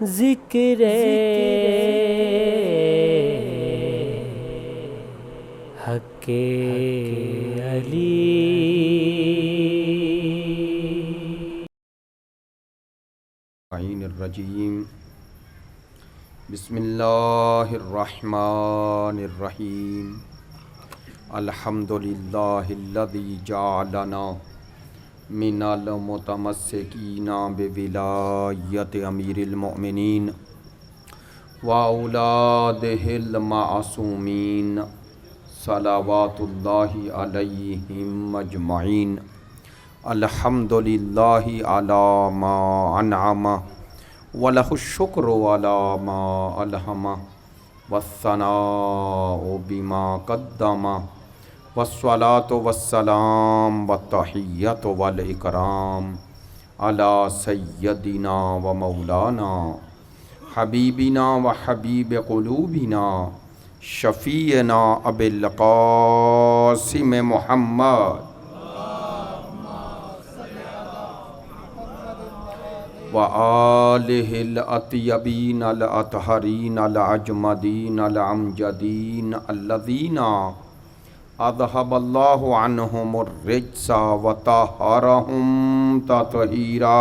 ذکر حق علی۔ الرجیم بسم اللہ الرحمن الرحیم الحمد للہ الذی جعلنا من المتمسکین بولایت امیر المؤمنین واولادہ المعصومین صلوات اللہ علیہم اجمعین۔ الحمد للہ علی ما انعم ولہ الشکر علی ما الہم والثناء بما قدم والصلاة والسلام والتحیۃ والاکرام علی سیدنا و مولانا حبیبنا و حبیب قلوبنا شفیعنا ابی القاسم محمد وآلہ الاطیبین الاطہرین الاجمدین الامجدین الذین اذہب اللہ عنہم الرجس وطہرہم تطہیرا۔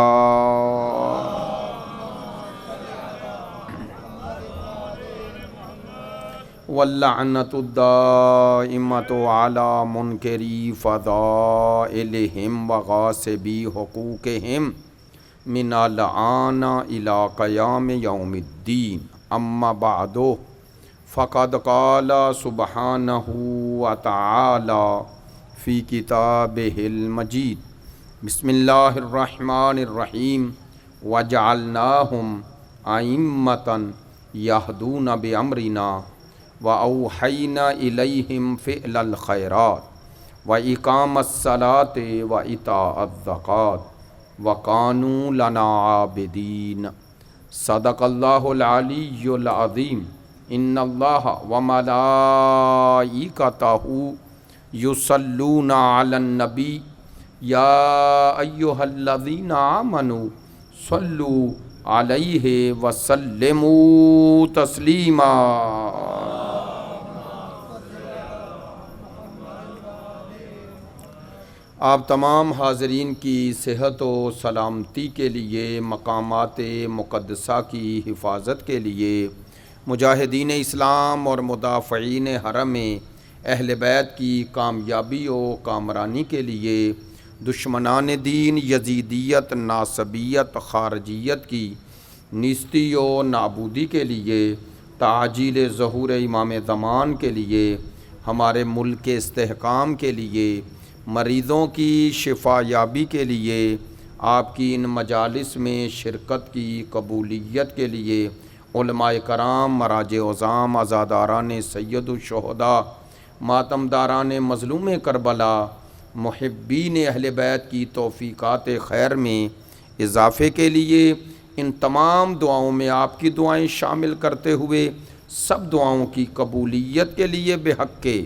واللعنۃ الدائمۃ علی منکری فضائلہم وغاصبی حقوقہم من الآن الی قیام یوم الدین۔ اما بعد فقد قال سبحانہ وتعالی فی کتابہ المجید بسم اللہ الرحمن الرحیم وجعلناہم ائمۃ یہدون بامرنا واوحینا الیہم فعل الخیرات واقام الصلاۃ وایتاء الزکوٰۃ وَقَانُوا لَنَا عَابِدِينَ۔ صدق اللہ العلی العظیم۔ ان اللہ وملائکتہ یصلون علی النبی یا ایہا الذین آمنوا صلوا علیہ وسلموا تسلیما۔ آپ تمام حاضرین کی صحت و سلامتی کے لیے، مقامات مقدسہ کی حفاظت کے لیے، مجاہدین اسلام اور مدافعین حرم اہل بیت کی کامیابی و کامرانی کے لیے، دشمنان دین یزیدیت، ناصبیت، خارجیت کی نیستی و نابودی کے لیے، تعجیل ظہور امام زمان کے لیے، ہمارے ملک کے استحکام کے لیے، مریضوں کی شفا یابی کے لیے، آپ کی ان مجالس میں شرکت کی قبولیت کے لیے، علماء کرام، مراجع عظام، عزاداران سید الشہداء، ماتمداران مظلوم کربلا، محبین اہل بیت کی توفیقات خیر میں اضافے کے لیے، ان تمام دعاؤں میں آپ کی دعائیں شامل کرتے ہوئے سب دعاؤں کی قبولیت کے لیے بحق کے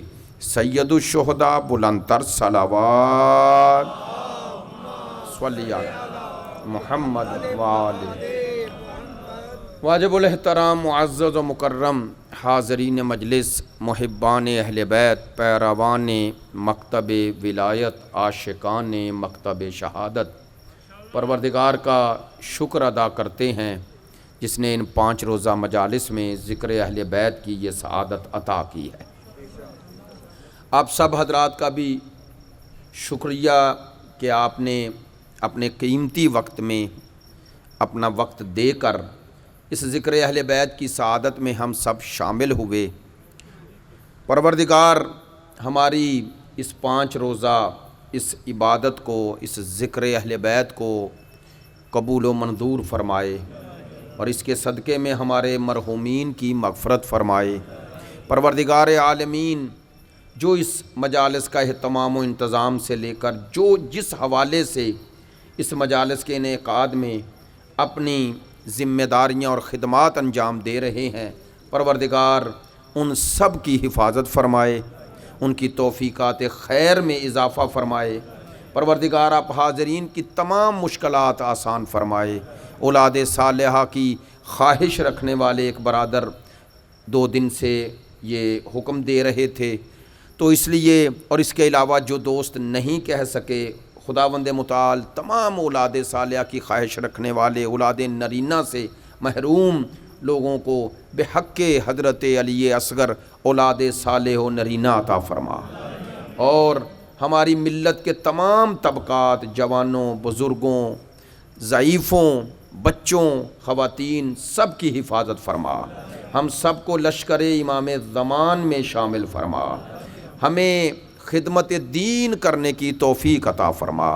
سید الشہداء بلند تر صلوات صلی علی محمد وآلہ۔ واجب الاحترام معزز و مکرم حاضرین مجلس، محبان اہل بیت، پیروان مکتب ولایت، عاشقان مکتب شہادت، پروردگار کا شکر ادا کرتے ہیں جس نے ان 5 روزہ مجالس میں ذکر اہل بیت کی یہ سعادت عطا کی ہے۔ آپ سب حضرات کا بھی شکریہ کہ آپ نے اپنے قیمتی وقت میں اپنا وقت دے کر اس ذکر اہل بیت کی سعادت میں ہم سب شامل ہوئے۔ پروردگار ہماری اس 5 روزہ اس عبادت کو، اس ذکر اہل بیت کو قبول و منظور فرمائے اور اس کے صدقے میں ہمارے مرحومین کی مغفرت فرمائے۔ پروردگار عالمین جو اس مجالس کا اہتمام و انتظام سے لے کر جو جس حوالے سے اس مجالس کے انعقاد میں اپنی ذمہ داریاں اور خدمات انجام دے رہے ہیں، پروردگار ان سب کی حفاظت فرمائے، ان کی توفیقات خیر میں اضافہ فرمائے۔ پروردگار آپ حاضرین کی تمام مشکلات آسان فرمائے، اولاد صالحہ کی خواہش رکھنے والے ایک برادر 2 دن سے یہ حکم دے رہے تھے، تو اس لیے اور اس کے علاوہ جو دوست نہیں کہہ سکے، خداوند متعال تمام اولاد صالحہ کی خواہش رکھنے والے اولاد نرینہ سے محروم لوگوں کو بحق حضرت علی اصغر اولاد صالح و نرینہ عطا فرما، اور ہماری ملت کے تمام طبقات، جوانوں، بزرگوں، ضعیفوں، بچوں، خواتین، سب کی حفاظت فرما، ہم سب کو لشکر امام زمان میں شامل فرما، ہمیں خدمت دین کرنے کی توفیق عطا فرما،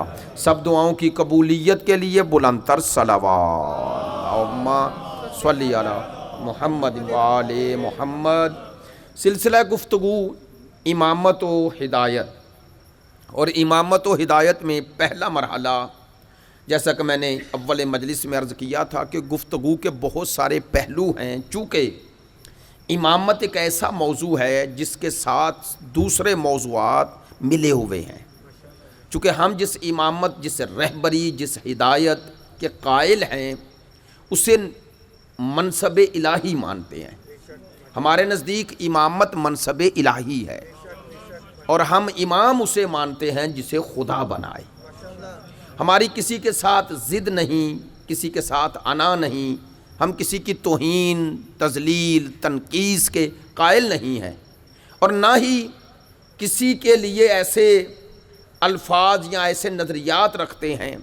سب دعاؤں کی قبولیت کے لیے بلند تر صلوات، اللہم صلی علی محمد وآل محمد۔ سلسلہ گفتگو امامت و ہدایت، اور امامت و ہدایت میں پہلا مرحلہ، جیسا کہ میں نے اول مجلس میں عرض کیا تھا کہ گفتگو کے بہت سارے پہلو ہیں، چونکہ امامت ایک ایسا موضوع ہے جس کے ساتھ دوسرے موضوعات ملے ہوئے ہیں، چونکہ ہم جس امامت، جس رہبری، جس ہدایت کے قائل ہیں اسے منصب الہی مانتے ہیں۔ ہمارے نزدیک امامت منصب الہی ہے، اور ہم امام اسے مانتے ہیں جسے خدا بنائے۔ ہماری کسی کے ساتھ ضد نہیں، کسی کے ساتھ انا نہیں، ہم کسی کی توہین، تذلیل، تنقیص کے قائل نہیں ہیں، اور نہ ہی کسی کے لیے ایسے الفاظ یا ایسے نظریات رکھتے ہیں،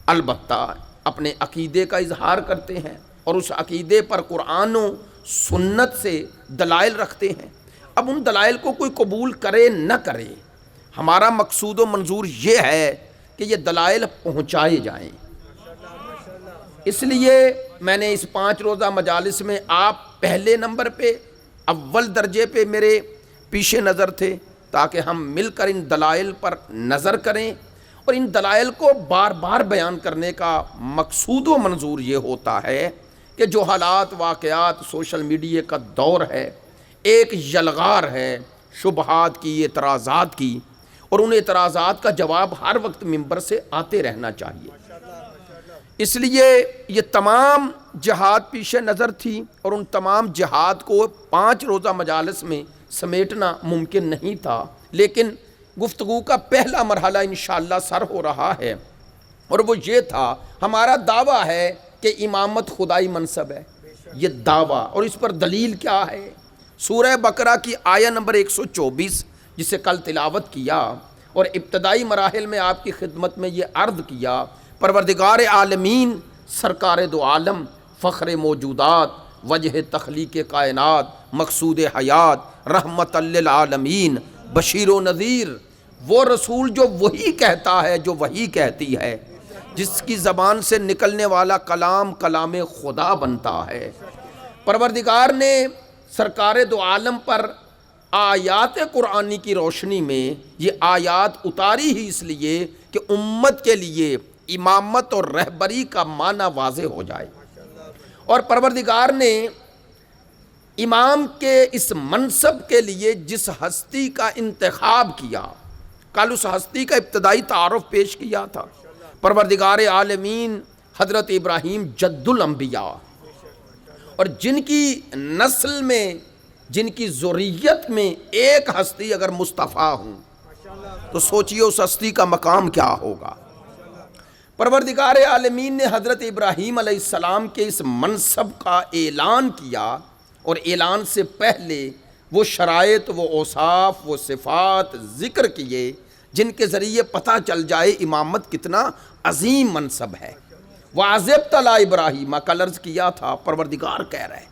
البتہ اپنے عقیدے کا اظہار کرتے ہیں اور اس عقیدے پر قرآن و سنت سے دلائل رکھتے ہیں۔ اب ان دلائل کو کوئی قبول کرے نہ کرے، ہمارا مقصود و منظور یہ ہے کہ یہ دلائل پہنچائے جائیں۔ اس لیے میں نے اس 5 روزہ مجالس میں آپ پہلے نمبر پہ، اول درجے پہ میرے پیش نظر تھے، تاکہ ہم مل کر ان دلائل پر نظر کریں، اور ان دلائل کو بار بار بیان کرنے کا مقصود و منظور یہ ہوتا ہے کہ جو حالات، واقعات، سوشل میڈیا کا دور ہے، ایک یلغار ہے شبہات کی، اعتراضات کی، اور ان اعتراضات کا جواب ہر وقت منبر سے آتے رہنا چاہیے۔ اس لیے یہ تمام جہاد پیش نظر تھی، اور ان تمام جہاد کو 5 روزہ مجالس میں سمیٹنا ممکن نہیں تھا، لیکن گفتگو کا پہلا مرحلہ انشاءاللہ سر ہو رہا ہے، اور وہ یہ تھا، ہمارا دعویٰ ہے کہ امامت خدائی منصب ہے، یہ دعویٰ، اور اس پر دلیل کیا ہے؟ سورہ بقرہ کی آیہ نمبر 124 جسے کل تلاوت کیا، اور ابتدائی مراحل میں آپ کی خدمت میں یہ عرض کیا، پروردگار عالمین، سرکار دو عالم، فخر موجودات، وجہ تخلیق کائنات، مقصود حیات، رحمت للعالمین، بشیر و نذیر، وہ رسول جو وہی کہتا ہے جو وہی کہتی ہے، جس کی زبان سے نکلنے والا کلام کلام خدا بنتا ہے۔ پروردگار نے سرکار دو عالم پر آیات قرآنی کی روشنی میں یہ آیات اتاری ہی اس لیے کہ امت کے لیے امامت اور رہبری کا معنی واضح ہو جائے، اور پروردگار نے امام کے اس منصب کے لیے جس ہستی کا انتخاب کیا، کل اس ہستی کا ابتدائی تعارف پیش کیا تھا۔ پروردگار عالمین حضرت ابراہیم جد الانبیاء، اور جن کی نسل میں، جن کی ذریت میں ایک ہستی اگر مصطفیٰ ہوں تو سوچئے اس ہستی کا مقام کیا ہوگا۔ پروردگار عالمین نے حضرت ابراہیم علیہ السلام کے اس منصب کا اعلان کیا، اور اعلان سے پہلے وہ شرائط، وہ اوصاف، وہ صفات ذکر کیے جن کے ذریعے پتہ چل جائے امامت کتنا عظیم منصب ہے۔ وَعَذِبْتَ عَلَىٰ إِبْرَاهِيمَ، کل عرض کیا تھا، پروردگار کہہ رہے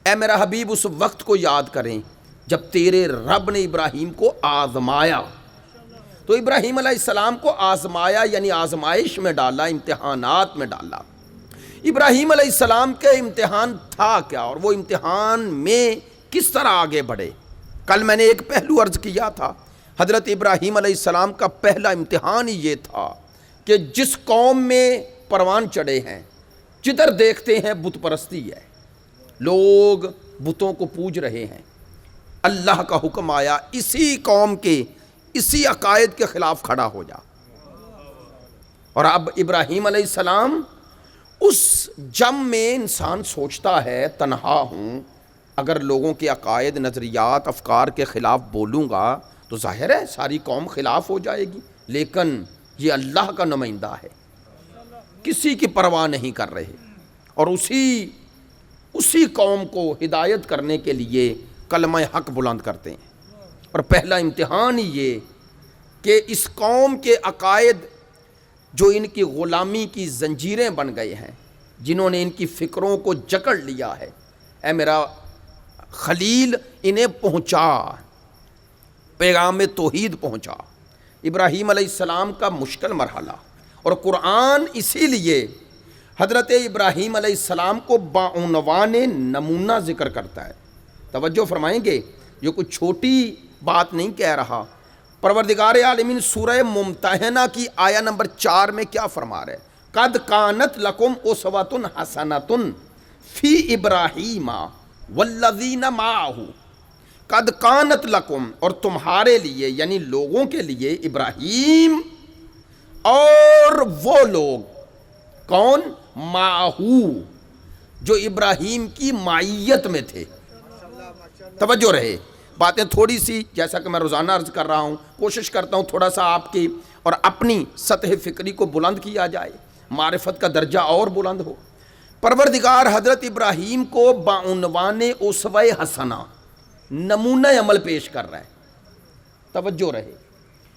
اے میرا حبیب اس وقت کو یاد کریں جب تیرے رب نے ابراہیم کو آزمایا۔ تو ابراہیم علیہ السلام کو آزمایا یعنی آزمائش میں ڈالا، امتحانات میں ڈالا۔ ابراہیم علیہ السلام کے امتحان تھا کیا، اور وہ امتحان میں کس طرح آگے بڑھے؟ کل میں نے ایک پہلو عرض کیا تھا، حضرت ابراہیم علیہ السلام کا پہلا امتحان ہی یہ تھا کہ جس قوم میں پروان چڑھے ہیں، جدھر دیکھتے ہیں بت پرستی ہے، لوگ بتوں کو پوج رہے ہیں، اللہ کا حکم آیا اسی قوم کے اسی عقائد کے خلاف کھڑا ہو جا۔ اور اب ابراہیم علیہ السلام اس جم میں انسان سوچتا ہے تنہا ہوں، اگر لوگوں کے عقائد، نظریات، افکار کے خلاف بولوں گا تو ظاہر ہے ساری قوم خلاف ہو جائے گی، لیکن یہ اللہ کا نمائندہ ہے، کسی کی پرواہ نہیں کر رہے، اور اسی قوم کو ہدایت کرنے کے لیے کلمہ حق بلند کرتے ہیں۔ اور پہلا امتحان ہی یہ کہ اس قوم کے عقائد جو ان کی غلامی کی زنجیریں بن گئے ہیں، جنہوں نے ان کی فکروں کو جکڑ لیا ہے، اے میرا خلیل انہیں پہنچا، پیغام توحید پہنچا۔ ابراہیم علیہ السلام کا مشکل مرحلہ، اور قرآن اسی لیے حضرت ابراہیم علیہ السلام کو بعنوان نمونہ ذکر کرتا ہے۔ توجہ فرمائیں گے، یہ کوئی چھوٹی بات نہیں کہہ رہا۔ پروردگار عالمین سورہ ممتحنہ کی آیہ نمبر 4 میں کیا فرما رہے؟ قد کانت لکم اسوۃ حسنۃ فی ابراہیم والذین معہ، قد کانت لکم، اور تمہارے لیے یعنی لوگوں کے لیے، ابراہیم اور وہ لوگ کون؟ معہو، جو ابراہیم کی معیت میں تھے۔ توجہ رہے، باتیں تھوڑی سی، جیسا کہ میں روزانہ عرض کر رہا ہوں، کوشش کرتا ہوں تھوڑا سا آپ کی اور اپنی سطح فکری کو بلند کیا جائے، معرفت کا درجہ اور بلند ہو۔ پروردگار حضرت ابراہیم کو بعنوان اسوہ حسنہ، نمونہ عمل پیش کر رہا ہے۔ توجہ رہے،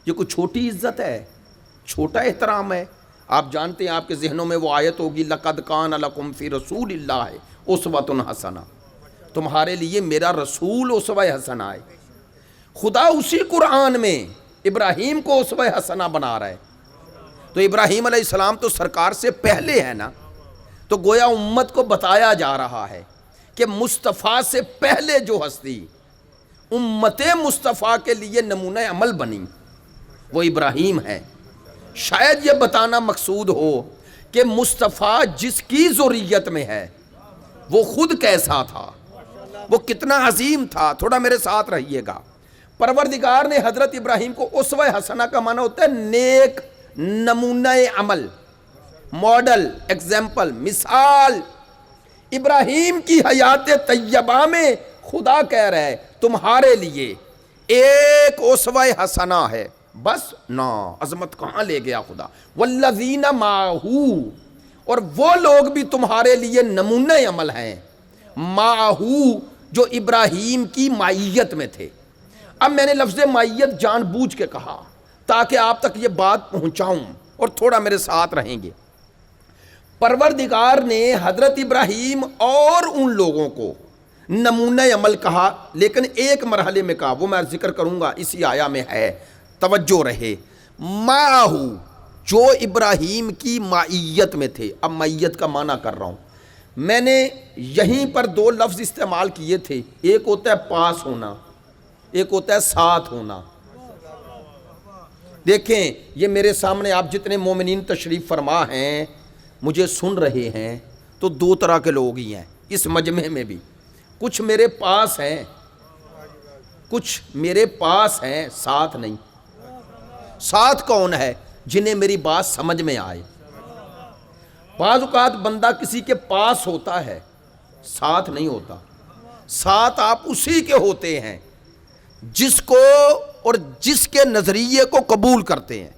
یہ کوئی چھوٹی عزت ہے، چھوٹا احترام ہے؟ آپ جانتے ہیں، آپ کے ذہنوں میں وہ آیت ہوگی، لقد کان لکم فی رسول اللہ اسوۃ حسنہ، تمہارے لیے میرا رسول اسوہ حسنہ ہے۔ خدا اسی قرآن میں ابراہیم کو اسوہ حسنہ بنا رہا ہے۔ تو ابراہیم علیہ السلام تو سرکار سے پہلے ہے نا، تو گویا امت کو بتایا جا رہا ہے کہ مصطفیٰ سے پہلے جو ہستی امت مصطفیٰ کے لیے نمونہ عمل بنی وہ ابراہیم ہے۔ شاید یہ بتانا مقصود ہو کہ مصطفیٰ جس کی ذریت میں ہے وہ خود کیسا تھا، وہ کتنا عظیم تھا۔ تھوڑا میرے ساتھ رہیے گا۔ پروردگار نے حضرت ابراہیم کو اسوہ حسنہ کا معنی ہوتا ہے نیک نمونہ عمل، ماڈل، ایگزامپل، مثال۔ ابراہیم کی حیات طیبہ میں خدا کہہ رہا ہے تمہارے لیے ایک اسوہ حسنہ ہے، بس نا، عظمت کہاں لے گیا خدا، والذین معہو، اور وہ لوگ بھی تمہارے لیے نمونہ عمل ہیں، معہو، جو ابراہیم کی معیت میں تھے۔ اب میں نے لفظ معیت جان بوجھ کے کہا تاکہ آپ تک یہ بات پہنچاؤں، اور تھوڑا میرے ساتھ رہیں گے۔ پروردگار نے حضرت ابراہیم اور ان لوگوں کو نمونہ عمل کہا، لیکن ایک مرحلے میں کہا، وہ میں ذکر کروں گا، اسی آیہ میں ہے، توجہ رہے۔ معہو، جو ابراہیم کی معیت میں تھے۔ اب معیت کا معنی کر رہا ہوں، میں نے یہیں پر دو لفظ استعمال کیے تھے، ایک ہوتا ہے پاس ہونا، ایک ہوتا ہے ساتھ ہونا۔ دیکھیں، یہ میرے سامنے آپ جتنے مومنین تشریف فرما ہیں، مجھے سن رہے ہیں، تو دو طرح کے لوگ ہی ہیں اس مجمع میں بھی۔ کچھ میرے پاس ہیں، کچھ میرے پاس ہیں، ساتھ نہیں۔ ساتھ کون ہے؟ جنہیں میری بات سمجھ میں آئے۔ بعض اوقات بندہ کسی کے پاس ہوتا ہے، ساتھ نہیں ہوتا۔ ساتھ آپ اسی کے ہوتے ہیں جس کو اور جس کے نظریے کو قبول کرتے ہیں،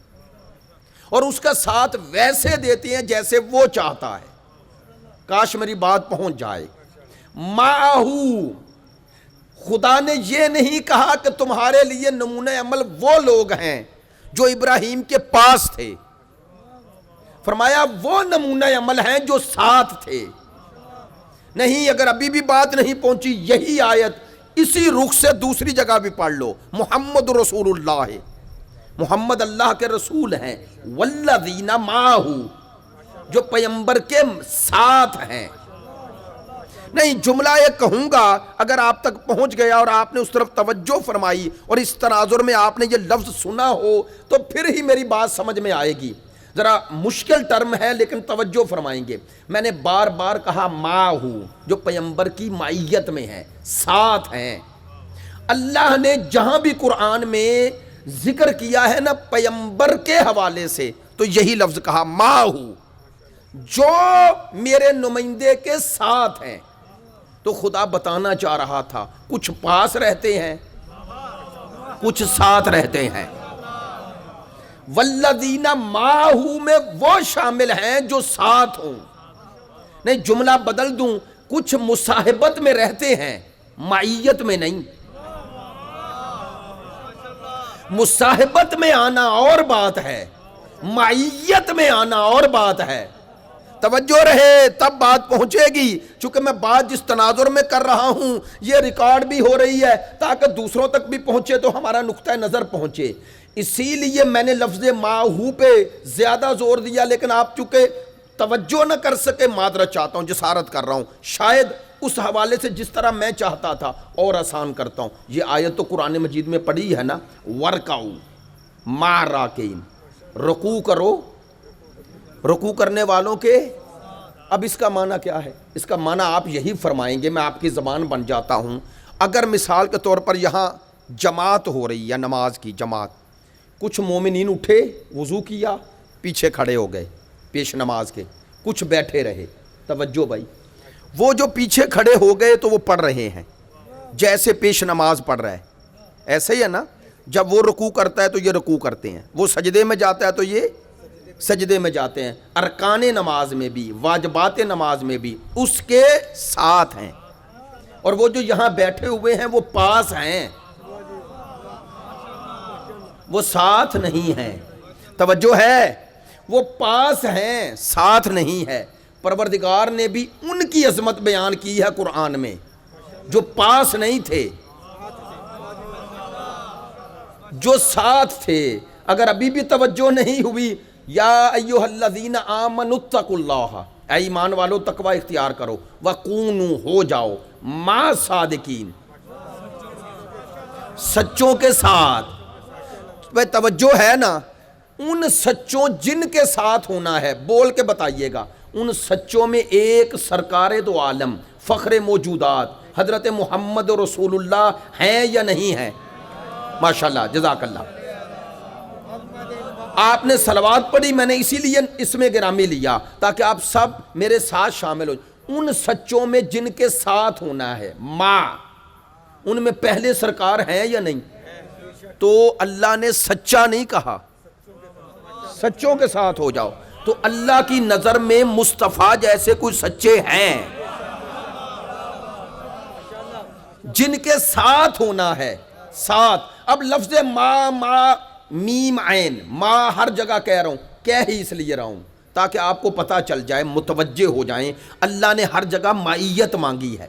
اور اس کا ساتھ ویسے دیتے ہیں جیسے وہ چاہتا ہے۔ کاش میری بات پہنچ جائے۔ معہو، خدا نے یہ نہیں کہا کہ تمہارے لیے نمونہ عمل وہ لوگ ہیں جو ابراہیم کے پاس تھے، فرمایا وہ نمونہ عمل ہیں جو ساتھ تھے۔ نہیں، اگر ابھی بھی بات نہیں پہنچی، یہی آیت اسی رخ سے دوسری جگہ بھی پڑھ لو، محمد رسول اللہ، محمد اللہ کے رسول ہیں، والذین معہ، جو پیغمبر کے ساتھ ہیں۔ نہیں، جملہ یہ کہوں گا، اگر آپ تک پہنچ گیا اور آپ نے اس طرف توجہ فرمائی اور اس تناظر میں آپ نے یہ لفظ سنا ہو تو پھر ہی میری بات سمجھ میں آئے گی۔ ذرا مشکل ٹرم ہے لیکن توجہ فرمائیں گے۔ میں نے بار بار کہا معہو، جو پیغمبر کی معیت میں ہے، ساتھ ہیں۔ اللہ نے جہاں بھی قرآن میں ذکر کیا ہے نا پیغمبر کے حوالے سے، تو یہی لفظ کہا معہو، جو میرے نمائندے کے ساتھ ہیں. تو خدا بتانا چاہ رہا تھا کچھ پاس رہتے ہیں کچھ ساتھ رہتے ہیں. والذین معہ میں وہ شامل ہیں جو ساتھ ہوں. نہیں جملہ بدل دوں, کچھ مصاحبت میں رہتے ہیں معیت میں نہیں. مصاحبت میں آنا اور بات ہے, معیت میں آنا اور بات ہے. توجہ رہے تب بات پہنچے گی. چونکہ میں بات جس تناظر میں کر رہا ہوں یہ ریکارڈ بھی ہو رہی ہے تاکہ دوسروں تک بھی پہنچے تو ہمارا نقطہ نظر پہنچے. اسی لیے میں نے لفظ ماہو پہ زیادہ زور دیا, لیکن آپ چونکہ توجہ نہ کر سکے معذرت چاہتا ہوں, جسارت کر رہا ہوں. شاید اس حوالے سے جس طرح میں چاہتا تھا اور آسان کرتا ہوں. یہ آیت تو قرآن مجید میں پڑھی ہے نا, ورکعوا مع راکعین, رکوع کرو رکوع کرنے والوں کے. اب اس کا معنی کیا ہے؟ اس کا معنی آپ یہی فرمائیں گے, میں آپ کی زبان بن جاتا ہوں. اگر مثال کے طور پر یہاں جماعت ہو رہی ہے, نماز کی جماعت, کچھ مومنین اٹھے وضو کیا پیچھے کھڑے ہو گئے پیش نماز کے, کچھ بیٹھے رہے. توجہ بھائی, وہ جو پیچھے کھڑے ہو گئے تو وہ پڑھ رہے ہیں جیسے پیش نماز پڑھ رہا ہے, ایسے ہی ہے نا. جب وہ رکوع کرتا ہے تو یہ رکوع کرتے ہیں, وہ سجدے میں جاتا ہے تو یہ سجدے میں جاتے ہیں. ارکان نماز میں بھی واجبات نماز میں بھی اس کے ساتھ ہیں. اور وہ جو یہاں بیٹھے ہوئے ہیں وہ پاس ہیں, وہ ساتھ نہیں ہیں. توجہ ہے, وہ پاس ہیں ساتھ نہیں ہے. پروردگار نے بھی ان کی عظمت بیان کی ہے قرآن میں جو پاس نہیں تھے, جو ساتھ تھے. اگر ابھی بھی توجہ نہیں ہوئی, یا ایھا الذین آمنوا اتقوا اللہ, اے ایمان والو تقوی اختیار کرو, وکونوا ہو جاؤ, مع صادقین سچوں کے ساتھ. توجہ ہے نا, ان سچوں جن کے ساتھ ہونا ہے, بول کے بتائیے گا. ان سچوں میں ایک سرکار دو عالم فخر موجودات حضرت محمد رسول اللہ ہیں یا نہیں ہیں؟ ماشاءاللہ, جزاک اللہ. آپ نے صلوات پڑھی, میں نے اسی لیے اس میں گرامی لیا تاکہ آپ سب میرے ساتھ شامل ہو. ان سچوں میں جن کے ساتھ ہونا ہے, ماں, ان میں پہلے سرکار ہیں یا نہیں؟ تو اللہ نے سچا نہیں کہا, سچوں کے ساتھ ہو جاؤ. تو اللہ کی نظر میں مصطفیٰ جیسے کوئی سچے ہیں جن کے ساتھ ہونا ہے, ساتھ. اب لفظ ما میم عین, ما ہر جگہ کہہ رہا ہوں, کہہ ہی اس لیے رہا ہوں تاکہ آپ کو پتہ چل جائے, متوجہ ہو جائیں. اللہ نے ہر جگہ معیت مانگی ہے.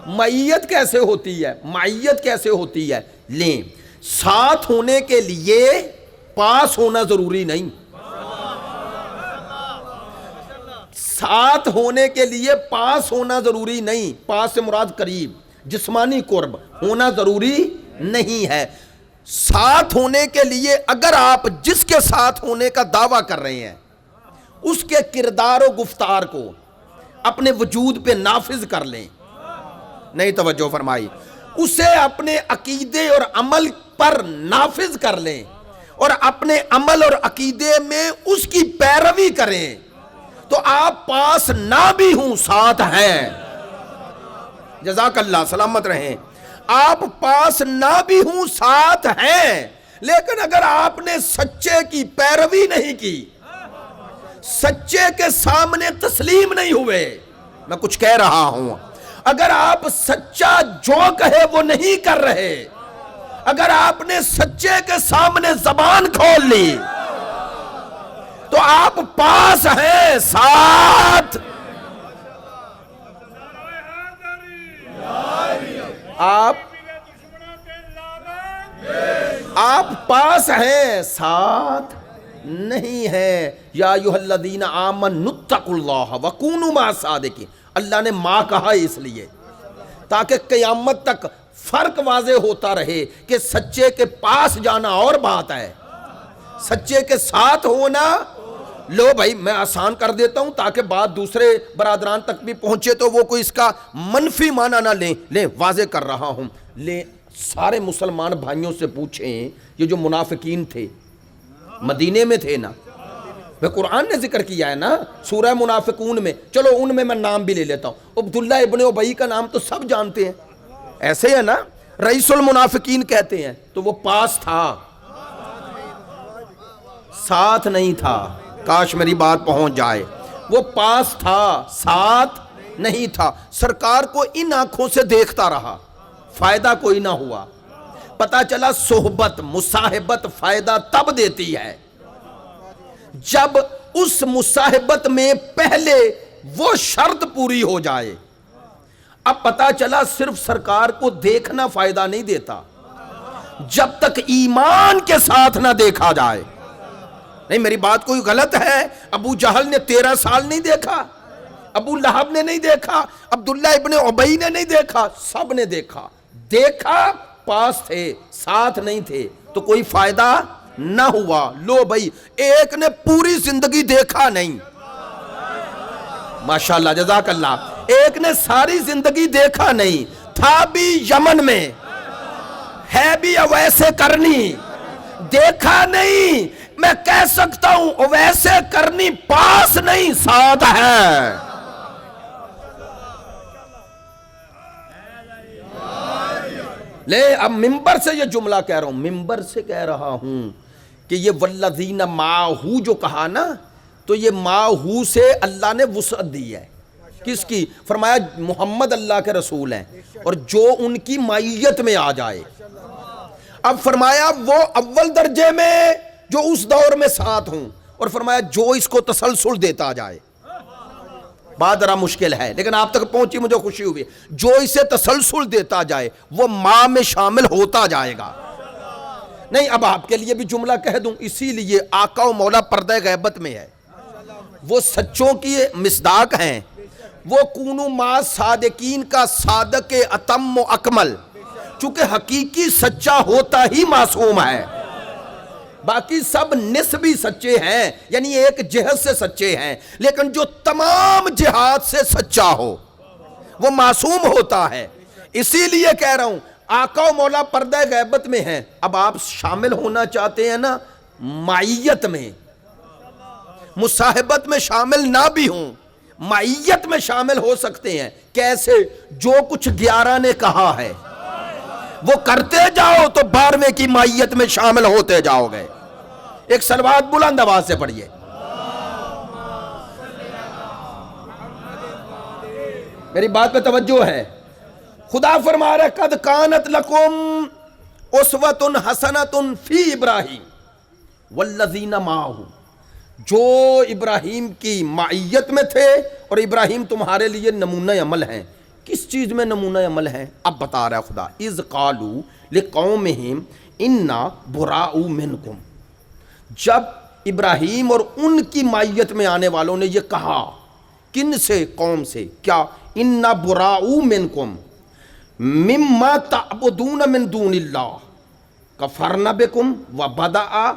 معیت کیسے ہوتی ہے؟ معیت کیسے ہوتی ہے؟ لیں, ساتھ ہونے کے لیے پاس ہونا ضروری نہیں. ساتھ ہونے کے لیے پاس ہونا ضروری نہیں. پاس سے مراد قریب, جسمانی قرب ہونا ضروری نہیں ہے. ساتھ ہونے کے لیے اگر آپ جس کے ساتھ ہونے کا دعویٰ کر رہے ہیں اس کے کردار و گفتار کو اپنے وجود پہ نافذ کر لیں. نہیں توجہ فرمائی, اسے اپنے عقیدے اور عمل پر نافذ کر لیں اور اپنے عمل اور عقیدے میں اس کی پیروی کریں, تو آپ پاس نہ بھی ہوں ساتھ ہیں. جزاک اللہ, سلامت رہیں. آپ پاس نہ بھی ہوں ساتھ ہیں, لیکن اگر آپ نے سچے کی پیروی نہیں کی, سچے کے سامنے تسلیم نہیں ہوئے, میں کچھ کہہ رہا ہوں, اگر آپ سچا جو کہے وہ نہیں کر رہے, اگر آپ نے سچے کے سامنے زبان کھول لی تو آپ پاس ہیں ساتھ. آپ پاس ہیں ساتھ نہیں ہیں. یا ایھا الذین آمنوا اتقوا اللہ وکونوا مع الصادقین. اللہ نے ماں کہا اس لیے تاکہ قیامت تک فرق واضح ہوتا رہے کہ سچے کے پاس جانا اور بات ہے, سچے کے ساتھ ہونا. لو بھائی, میں آسان کر دیتا ہوں تاکہ بات دوسرے برادران تک بھی پہنچے تو وہ کوئی اس کا منفی معنی نہ لیں. واضح کر رہا ہوں. سارے مسلمان بھائیوں سے پوچھیں, یہ جو منافقین تھے مدینے میں تھے نا, قرآن نے ذکر کیا ہے نا سورہ منافقون میں. چلو ان میں نام بھی لے لیتا ہوں. عبداللہ ابن ابی کا نام تو سب جانتے ہیں, ایسے ہے نا, رئیس المنافقین کہتے ہیں. تو وہ پاس تھا, ساتھ نہیں تھا. کاش میری بات پہنچ جائے. وہ پاس تھا, ساتھ نہیں تھا. سرکار کو ان آنکھوں سے دیکھتا رہا, فائدہ کوئی نہ ہوا. پتا چلا صحبت مصاحبت فائدہ تب دیتی ہے جب اس مصاحبت میں پہلے وہ شرط پوری ہو جائے. اب پتا چلا صرف سرکار کو دیکھنا فائدہ نہیں دیتا جب تک ایمان کے ساتھ نہ دیکھا جائے. نہیں میری بات کوئی غلط ہے؟ ابو جہل نے 13 سال نہیں دیکھا, ابو لہب نے نہیں دیکھا, عبداللہ ابن ابی نے نہیں دیکھا, سب نے دیکھا. دیکھا, پاس تھے, ساتھ نہیں تھے, تو کوئی فائدہ نہ ہوا. لو بھائی, ایک نے پوری زندگی دیکھا نہیں, ماشاءاللہ جزاک اللہ, ایک نے ساری زندگی دیکھا نہیں, تھا بھی یمن میں, ہے بھی اویسے کرنی, دیکھا نہیں. میں کہہ سکتا ہوں اویسے کرنی پاس نہیں, ساتھ ہے. لے اب ممبر سے یہ جملہ کہہ رہا ہوں, ممبر سے کہہ رہا ہوں کہ یہ والذین معہو جو کہا نا, تو یہ معہو سے اللہ نے وسعت دی ہے. کس کی؟ فرمایا محمد اللہ کے رسول ہیں, اور جو ان کی معیت میں آ جائے. اب فرمایا وہ اول درجے میں جو اس دور میں ساتھ ہوں, اور فرمایا جو اس کو تسلسل دیتا جائے. بات ذرا مشکل ہے لیکن آپ تک پہنچی, مجھے خوشی ہوئی. جو اسے تسلسل دیتا جائے وہ ماں میں شامل ہوتا جائے گا. نہیں اب آپ کے لیے بھی جملہ کہہ دوں, اسی لیے آقا و مولا پردہ غیبت میں ہے, وہ سچوں کی مصداق ہیں. وہ کونو ما صادقین کا صادق اتم و اکمل, چونکہ حقیقی سچا ہوتا ہی معصوم ہے, باقی سب نسبی سچے ہیں, یعنی ایک جہت سے سچے ہیں, لیکن جو تمام جہات سے سچا ہو وہ معصوم ہوتا ہے. اسی لیے کہہ رہا ہوں آقا و مولا پردہ غیبت میں ہیں. اب آپ شامل ہونا چاہتے ہیں نا معیت میں, مصاحبت میں شامل نہ بھی ہوں, معیت میں شامل ہو سکتے ہیں. کیسے؟ جو کچھ 11 نے کہا ہے وہ کرتے جاؤ تو 12ویں کی معیت میں شامل ہوتے جاؤ گے. ایک صلوات بلند آواز سے پڑھیے. میری بات پہ توجہ ہے. خدا فرما رہا ہے قد کانت لکم اسوۃ حسنۃ فی ابراہیم والذین معہ, جو ابراہیم کی معیت میں تھے اور ابراہیم تمہارے لیے نمونہ عمل ہیں. کس چیز میں نمونہ عمل ہیں؟ اب بتا رہا ہے خدا. اذ قالوا لقومہم انا براء منکم, جب ابراہیم اور ان کی معیت میں آنے والوں نے یہ کہا, کن سے؟ قوم سے. کیا؟ انا براء منکم مما تعبدون من دون اللہ کفرنا بکم وبدأ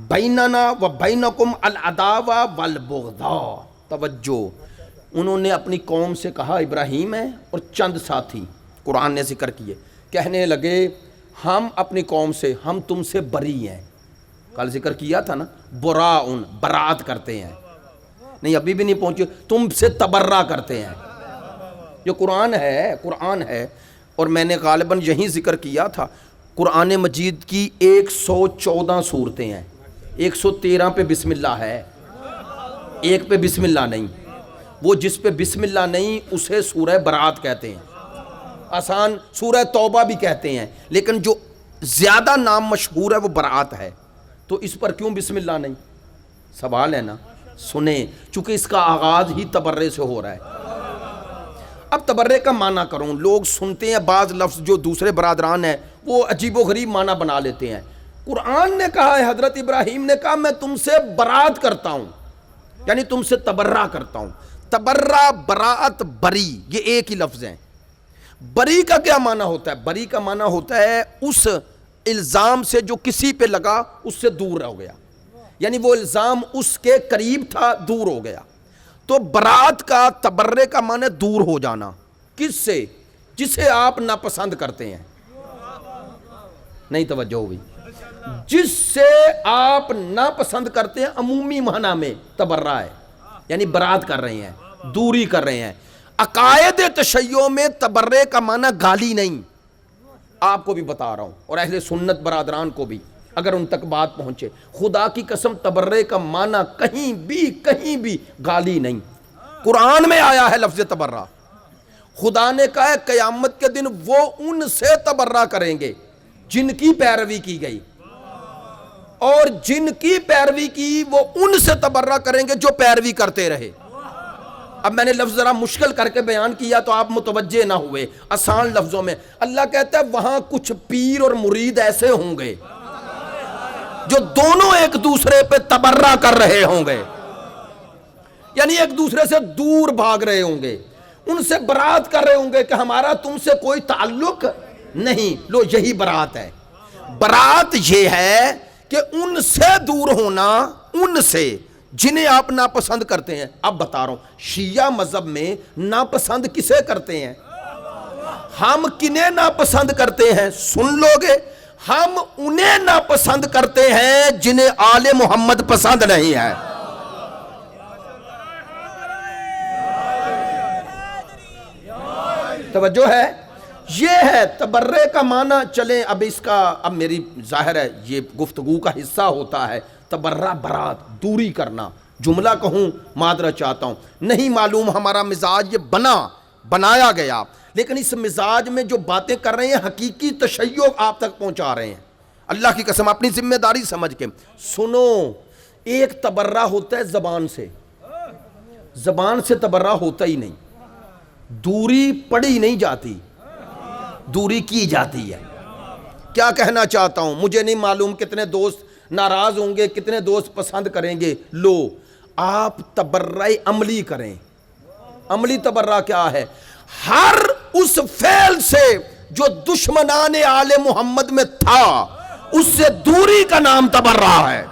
بیننا وبینکم العداوہ والبغضاء. توجہ, انہوں نے اپنی قوم سے کہا, ابراہیم ہے اور چند ساتھی قرآن نے ذکر کیے, کہنے لگے ہم اپنی قوم سے, ہم تم سے بری ہیں. کل ذکر کیا تھا نا, براءن, برات کرتے ہیں. نہیں ابھی بھی نہیں پہنچے, تم سے تبرہ کرتے ہیں. یہ قرآن ہے, قرآن ہے. اور میں نے غالباً یہیں ذکر کیا تھا, قرآن مجید کی 114 صورتیں ہیں, 113 پہ بسم اللہ ہے, ایک پہ بسم اللہ نہیں. وہ جس پہ بسم اللہ نہیں اسے سورہ برات کہتے ہیں, آسان سورہ توبہ بھی کہتے ہیں, لیکن جو زیادہ نام مشہور ہے وہ برات ہے. تو اس پر کیوں بسم اللہ نہیں؟ سوال ہے نا. سنیں, چونکہ اس کا آغاز ہی تبرے سے ہو رہا ہے. اب تبرے کا معنی کروں, لوگ سنتے ہیں بعض لفظ جو دوسرے برادران ہیں وہ عجیب و غریب معنی بنا لیتے ہیں. قرآن نے کہا ہے, حضرت ابراہیم نے کہا میں تم سے برات کرتا ہوں, یعنی تم سے تبرہ کرتا ہوں. تبرہ, براعت, بری, یہ ایک ہی لفظ ہیں. بری کا کیا معنی ہوتا ہے؟ بری کا معنی ہوتا ہے اس الزام سے جو کسی پہ لگا اس سے دور ہو گیا, یعنی وہ الزام اس کے قریب تھا, دور ہو گیا. تو برات کا, تبرے کا معنی دور ہو جانا. کس سے؟ جسے آپ ناپسند کرتے ہیں. نہیں توجہ ہوئی. جس سے آپ ناپسند کرتے ہیں عمومی معنی میں تبرہ ہے، یعنی برات کر رہے ہیں، دوری کر رہے ہیں۔ عقائد تشیع میں تبرے کا معنی گالی نہیں، آپ کو بھی بتا رہا ہوں اور اہل سنت برادران کو بھی، اگر ان تک بات پہنچے، خدا کی قسم تبرے کا معنی کہیں بھی گالی نہیں۔ قرآن میں آیا ہے لفظ تبرہ، خدا نے کہا ہے قیامت کے دن وہ ان سے تبرہ کریں گے جن کی پیروی کی گئی، اور جن کی پیروی کی وہ ان سے تبرہ کریں گے جو پیروی کرتے رہے۔ اب میں نے لفظ ذرا مشکل کر کے بیان کیا تو آپ متوجہ نہ ہوئے، آسان لفظوں میں اللہ کہتا ہے وہاں کچھ پیر اور مرید ایسے ہوں گے جو دونوں ایک دوسرے پہ تبرہ کر رہے ہوں گے، یعنی ایک دوسرے سے دور بھاگ رہے ہوں گے، ان سے برات کر رہے ہوں گے کہ ہمارا تم سے کوئی تعلق نہیں۔ لو یہی برات ہے، برات یہ ہے کہ ان سے دور ہونا، ان سے جنہیں آپ ناپسند کرتے ہیں۔ اب بتا رہا ہوں شیعہ مذہب میں ناپسند کسے کرتے ہیں؟ ہم کنہیں ناپسند کرتے ہیں؟ سن لو گے، ہم انہیں ناپسند کرتے ہیں جنہیں آل محمد پسند نہیں ہے۔ توجہ ہے؟ یہ ہے تبرے کا معنی۔ چلیں اب اس کا، اب میری ظاہر ہے یہ گفتگو کا حصہ ہوتا ہے تبرہ، برات، دوری کرنا۔ جملہ کہوں معذرت چاہتا ہوں، نہیں معلوم ہمارا مزاج یہ بنایا گیا، لیکن اس مزاج میں جو باتیں کر رہے ہیں حقیقی تشیع آپ تک پہنچا رہے ہیں۔ اللہ کی قسم اپنی ذمہ داری سمجھ کے سنو۔ ایک تبرہ ہوتا ہے زبان سے، زبان سے تبرہ ہوتا ہی نہیں، دوری پڑھی نہیں جاتی، دوری کی جاتی ہے۔ کیا کہنا چاہتا ہوں مجھے نہیں معلوم کتنے دوست ناراض ہوں گے، کتنے دوست پسند کریں گے۔ لو آپ تبرہ عملی کریں۔ عملی تبرہ کیا ہے؟ ہر اس فعل سے جو دشمنان آل محمد میں تھا اس سے دوری کا نام تبرہ ہے۔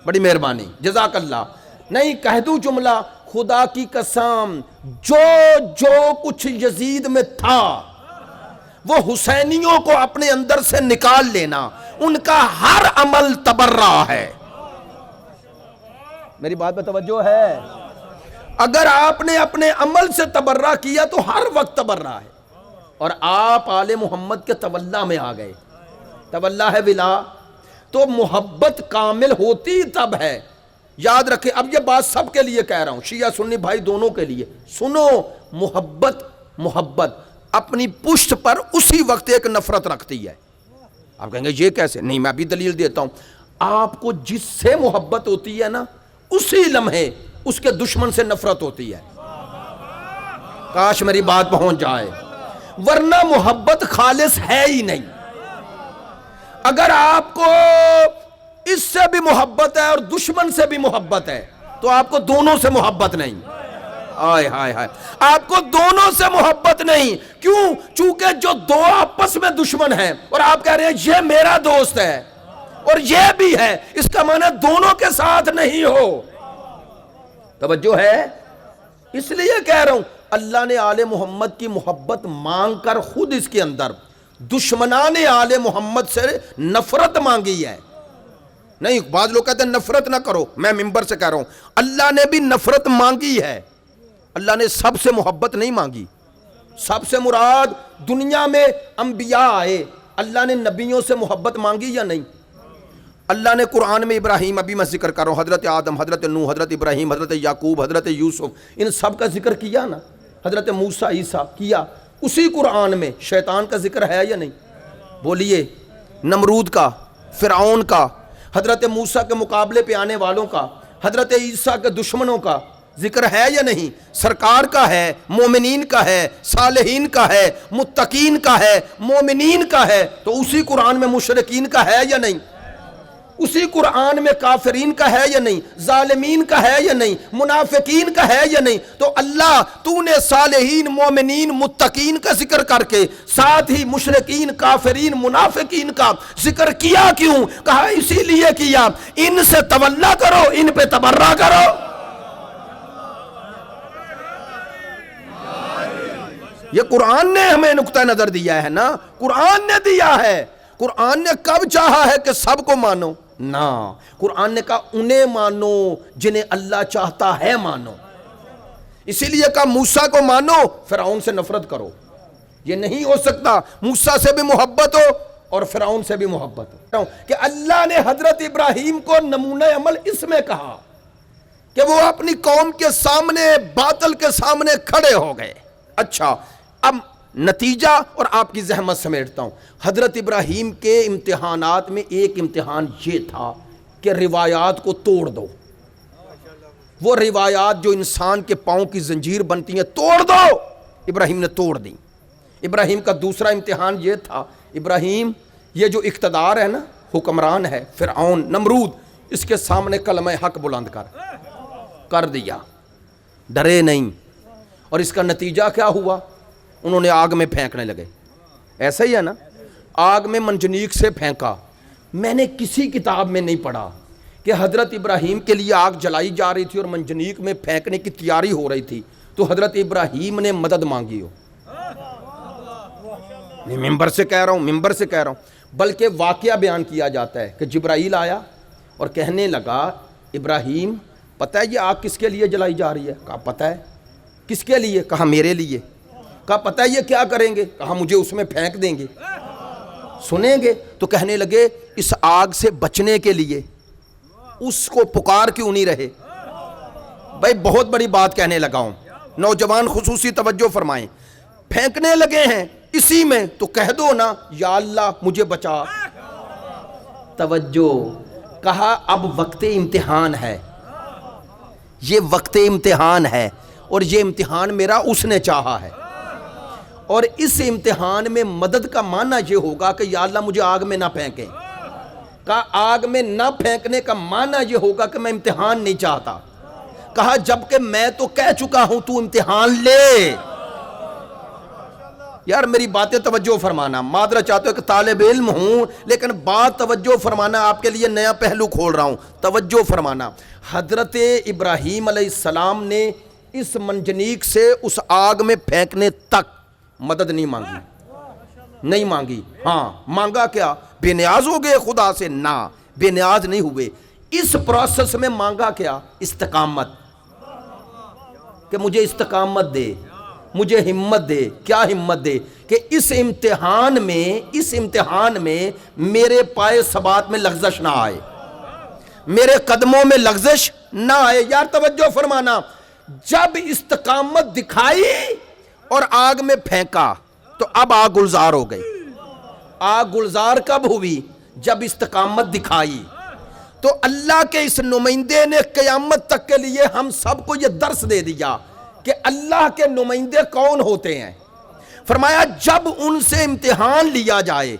بڑی مہربانی، جزاک اللہ۔ نہیں کہہ دوں جملہ، خدا کی قسم جو کچھ یزید میں تھا وہ حسینیوں کو اپنے اندر سے نکال لینا، ان کا ہر عمل تبرہ ہے۔ میری بات پہ توجہ ہے؟ اگر آپ نے اپنے عمل سے تبرہ کیا تو ہر وقت تبرہ ہے۔ اور آپ آل محمد کے تولا میں آ گئے، تولا ہے ولا، تو محبت کامل ہوتی تب ہے۔ یاد رکھیں، اب یہ بات سب کے لیے کہہ رہا ہوں، شیعہ سنی بھائی دونوں کے لیے سنو۔ محبت اپنی پشت پر اسی وقت ایک نفرت رکھتی ہے۔ آپ کہیں گے یہ کیسے؟ نہیں میں بھی دلیل دیتا ہوں۔ آپ کو جس سے محبت ہوتی ہے نا، اسی لمحے اس کے دشمن سے نفرت ہوتی ہے۔ کاش میری بات پہنچ جائے، ورنہ محبت خالص ہے ہی نہیں۔ اگر آپ کو اس سے بھی محبت ہے اور دشمن سے بھی محبت ہے تو آپ کو دونوں سے محبت نہیں۔ آئے ہائے ہائے، آپ کو دونوں سے محبت نہیں۔ کیوں؟ چونکہ جو دو آپس میں دشمن ہیں اور آپ کہہ رہے ہیں یہ میرا دوست ہے اور یہ بھی ہے، اس کا معنی دونوں کے ساتھ نہیں ہو۔ توجہ ہے؟ اس لیے کہہ رہا ہوں اللہ نے آل محمد کی محبت مانگ کر خود اس کے اندر دشمنان آل محمد سے نفرت مانگی ہے۔ نہیں بعض لوگ کہتے ہیں نفرت نہ کرو، میں ممبر سے کہہ رہا ہوں اللہ نے بھی نفرت مانگی ہے۔ اللہ نے سب سے محبت نہیں مانگی۔ سب سے مراد دنیا میں انبیاء آئے، اللہ نے نبیوں سے محبت مانگی یا نہیں؟ اللہ نے قرآن میں ابراہیم، ابھی میں ذکر کر رہا ہوں، حضرت آدم، حضرت نوح، حضرت ابراہیم، حضرت یعقوب، حضرت یوسف، ان سب کا ذکر کیا نا، حضرت موسیٰ، عیسیٰ کیا۔ اسی قرآن میں شیطان کا ذکر ہے یا نہیں؟ بولیے، نمرود کا، فرعون کا، حضرت موسیٰ کے مقابلے پہ آنے والوں کا، حضرت عیسیٰ کے دشمنوں کا ذکر ہے یا نہیں؟ سرکار کا ہے، مومنین کا ہے، صالحین کا ہے، متقین کا ہے، مومنین کا ہے، تو اسی قرآن میں مشرکین کا ہے یا نہیں؟ اسی قرآن میں کافرین کا ہے یا نہیں؟ ظالمین کا ہے یا نہیں؟ منافقین کا ہے یا نہیں؟ تو اللہ تو نے صالحین، مومنین، متقین کا ذکر کر کے ساتھ ہی مشرکین، کافرین، منافقین کا ذکر کیا کیوں؟ کہا اسی لیے کیا ان سے تولا کرو، ان پہ تبرہ کرو۔ یہ قرآن نے ہمیں نقطہ نظر دیا ہے نا، قرآن نے دیا ہے۔ قرآن نے کب چاہا ہے کہ سب کو مانو؟ نہ، قرآن نے کہا انہیں مانو جنہیں اللہ چاہتا ہے مانو۔ اسی لیے کہا موسیٰ کو مانو، فرعون سے نفرت کرو۔ یہ نہیں ہو سکتا، موسیٰ سے بھی محبت ہو اور فرعون سے بھی محبت ہو۔ کہ اللہ نے حضرت ابراہیم کو نمونہ عمل اس میں کہا کہ وہ اپنی قوم کے سامنے، باطل کے سامنے کھڑے ہو گئے۔ اچھا، اب نتیجہ اور آپ کی زحمت سمیٹتا ہوں۔ حضرت ابراہیم کے امتحانات میں ایک امتحان یہ تھا کہ روایات کو توڑ دو۔ وہ روایات جو انسان کے پاؤں کی زنجیر بنتی ہیں توڑ دو، ابراہیم نے توڑ دی۔ ابراہیم کا دوسرا امتحان یہ تھا، ابراہیم یہ جو اقتدار ہے نا، حکمران ہے فرعون نمرود، اس کے سامنے کلمہ حق بلند کر دیا، ڈرے نہیں۔ اور اس کا نتیجہ کیا ہوا؟ انہوں نے آگ میں پھینکنے لگے۔ ایسا ہی ہے نا، آگ میں منجنیق سے پھینکا۔ میں نے کسی کتاب میں نہیں پڑھا کہ حضرت ابراہیم کے لیے آگ جلائی جا رہی تھی اور منجنیق میں پھینکنے کی تیاری ہو رہی تھی تو حضرت ابراہیم نے مدد مانگی ہو۔ میں ممبر سے کہہ رہا ہوں، بلکہ واقعہ بیان کیا جاتا ہے کہ جبرائیل آیا اور کہنے لگا ابراہیم پتہ ہے یہ آگ کس کے لیے جلائی جا رہی ہے؟ کہا پتہ ہے۔ کس کے لیے؟ کہا میرے لیے۔ کہا پتہ ہے یہ کیا کریں گے؟ کہا مجھے اس میں پھینک دیں گے۔ سنیں گے؟ تو کہنے لگے اس آگ سے بچنے کے لیے اس کو پکار کیوں نہیں رہے؟ بھائی بہت بڑی بات کہنے لگا ہوں، نوجوان خصوصی توجہ فرمائیں۔ پھینکنے لگے ہیں اسی میں تو کہہ دو نا یا اللہ مجھے بچا۔ توجہ، کہا اب وقت امتحان ہے، یہ وقت امتحان ہے اور یہ امتحان میرا اس نے چاہا ہے، اور اس امتحان میں مدد کا معنی یہ ہوگا کہ یا اللہ مجھے آگ میں نہ پھینکیں۔ کہا آگ میں نہ پھینکنے کا معنی یہ ہوگا کہ میں امتحان نہیں چاہتا۔ کہا جبکہ میں تو کہہ چکا ہوں تو امتحان لے۔ یار میری باتیں توجہ فرمانا، معذرت چاہتے ہو کہ طالب علم ہوں لیکن بات توجہ فرمانا، آپ کے لیے نیا پہلو کھول رہا ہوں، توجہ فرمانا۔ حضرت ابراہیم علیہ السلام نے اس منجنیق سے اس آگ میں پھینکنے تک مدد نہیں مانگی۔ ہاں مانگا کیا؟ بے نیاز ہو گئے خدا سے؟ نہ، بے نیاز نہیں ہوئے۔ اس پروسیس میں مانگا کیا؟ استقامت، کہ مجھے استقامت دے، مجھے ہمت دے۔ کیا ہمت دے؟ کہ اس امتحان میں میرے پائے ثبات میں لغزش نہ آئے، میرے قدموں میں لغزش نہ آئے۔ یار توجہ فرمانا، جب استقامت دکھائی اور آگ میں پھینکا تو اب آگ گلزار ہو گئی۔ آگ گلزار کب ہوئی؟ جب استقامت دکھائی۔ تو اللہ کے اس نمائندے نے قیامت تک کے لیے ہم سب کو یہ درس دے دیا کہ اللہ کے نمائندے کون ہوتے ہیں۔ فرمایا جب ان سے امتحان لیا جائے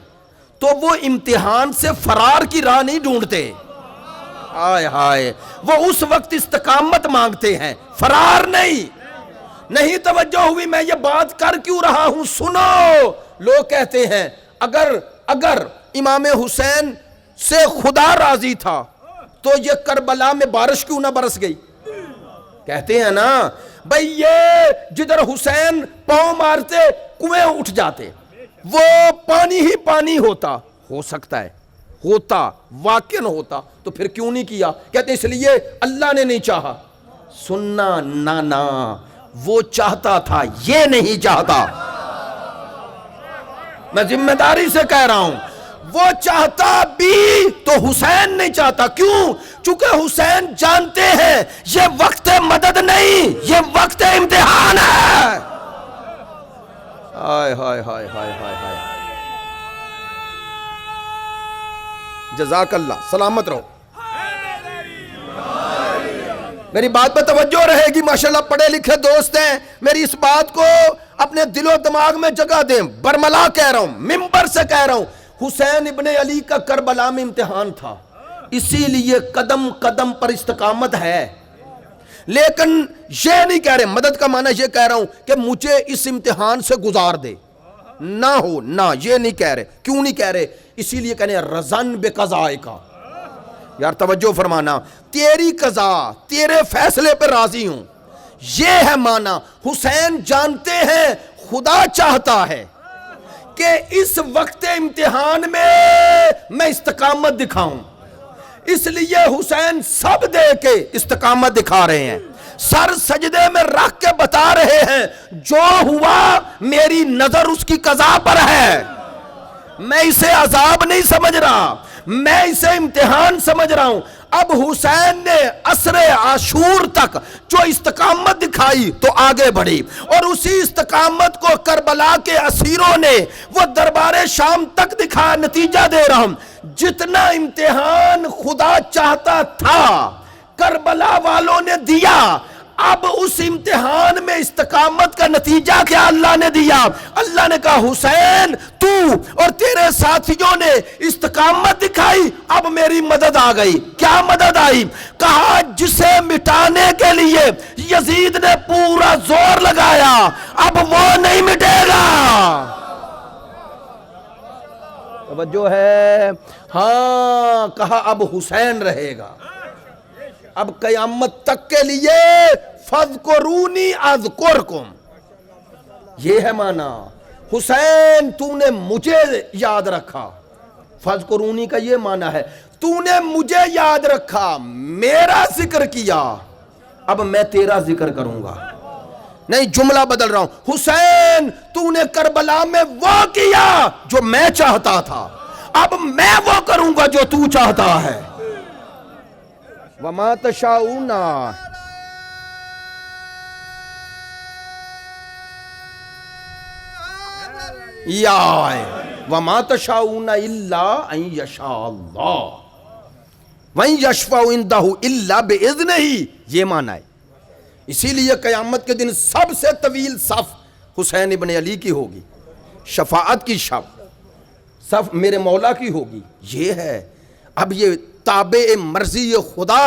تو وہ امتحان سے فرار کی راہ نہیں ڈھونڈتے، ہائے ہائے، وہ اس وقت استقامت مانگتے ہیں، فرار نہیں۔ توجہ ہوئی میں یہ بات کر کیوں رہا ہوں؟ سنو، لوگ کہتے ہیں اگر امام حسین سے خدا راضی تھا تو یہ کربلا میں بارش کیوں نہ برس گئی؟ کہتے ہیں نا بھئی یہ جدھر حسین پاؤں مارتے کنویں اٹھ جاتے، وہ پانی ہی پانی ہوتا۔ ہو سکتا ہے، ہوتا، واقعاً ہوتا، تو پھر کیوں نہیں کیا؟ کہتے ہیں اس لیے اللہ نے نہیں چاہا۔ سننا نانا، وہ چاہتا تھا، یہ نہیں چاہتا۔ میں ذمہ داری سے کہہ رہا ہوں، وہ چاہتا بھی تو حسین نہیں چاہتا۔ کیوں؟ چونکہ حسین جانتے ہیں یہ وقت مدد نہیں، یہ وقت امتحان ہے۔ ہائے ہائے ہائے ہائے ہائے ہائے، جزاک اللہ، سلامت رہو۔ میری بات پہ توجہ رہے گی، ماشاءاللہ پڑھے لکھے دوست ہیں، میری اس بات کو اپنے دل و دماغ میں جگہ دیں۔ برملا کہہ رہا ہوں، ممبر سے کہہ رہا ہوں، حسین ابن علی کا کربلا میں امتحان تھا، اسی لیے قدم قدم پر استقامت ہے۔ لیکن یہ نہیں کہہ رہے، مدد کا معنی یہ کہہ رہا ہوں کہ مجھے اس امتحان سے گزار دے، نہ ہو، نہ، یہ نہیں کہہ رہے۔ کیوں نہیں کہہ رہے؟ اسی لیے کہنے رضن بقضائے کا۔ یار توجہ فرمانا، تیری قضا، تیرے فیصلے پر راضی ہوں، یہ ہے معنی۔ حسین جانتے ہیں خدا چاہتا ہے کہ اس وقت امتحان میں استقامت دکھاؤں. اس لیے حسین سب دے کے استقامت دکھا رہے ہیں, سر سجدے میں رکھ کے بتا رہے ہیں جو ہوا میری نظر اس کی قضا پر ہے, میں اسے عذاب نہیں سمجھ رہا, میں اسے امتحان سمجھ رہا ہوں. اب حسین نے عصر عاشور تک جو استقامت دکھائی تو آگے بڑھی, اور اسی استقامت کو کربلا کے اسیروں نے وہ دربار شام تک دکھایا. نتیجہ دے رہا ہوں, جتنا امتحان خدا چاہتا تھا کربلا والوں نے دیا. اب اس امتحان میں استقامت کا نتیجہ کیا اللہ نے دیا؟ اللہ نے کہا حسین تو اور تیرے ساتھیوں نے استقامت دکھائی, اب میری مدد آ گئی. کیا مدد آئی؟ کہا جسے مٹانے کے لیے یزید نے پورا زور لگایا اب وہ نہیں مٹے گا. توجہ ہے؟ ہاں, کہا اب حسین رہے گا. اب قیامت تک کے لیے فَاذْكُرُونِي أَذْكُرْكُمْ, یہ ہے معنی. حسین تو نے مجھے یاد رکھا. فَاذْكُرُونِي کا یہ معنی ہے تو نے مجھے یاد رکھا, میرا ذکر کیا, اب میں تیرا ذکر کروں گا. نہیں, جملہ بدل رہا ہوں. حسین تو نے کربلا میں وہ کیا جو میں چاہتا تھا, اب میں وہ کروں گا جو تو چاہتا ہے. وَمَا تَشَاءُونَ وَمَا تَشَاءُونَ إِلَّا أَن يَشَاءَ اللَّهُ وَإِن يَشْفَعُ عِندَهُ إِلَّا بِإِذْنِهِ, یہ معنی ہے. اسی لیے قیامت کے دن سب سے طویل صف حسین ابن علی کی ہوگی, شفاعت کی صف میرے مولا کی ہوگی. یہ ہے اب یہ تابع مرضی خدا,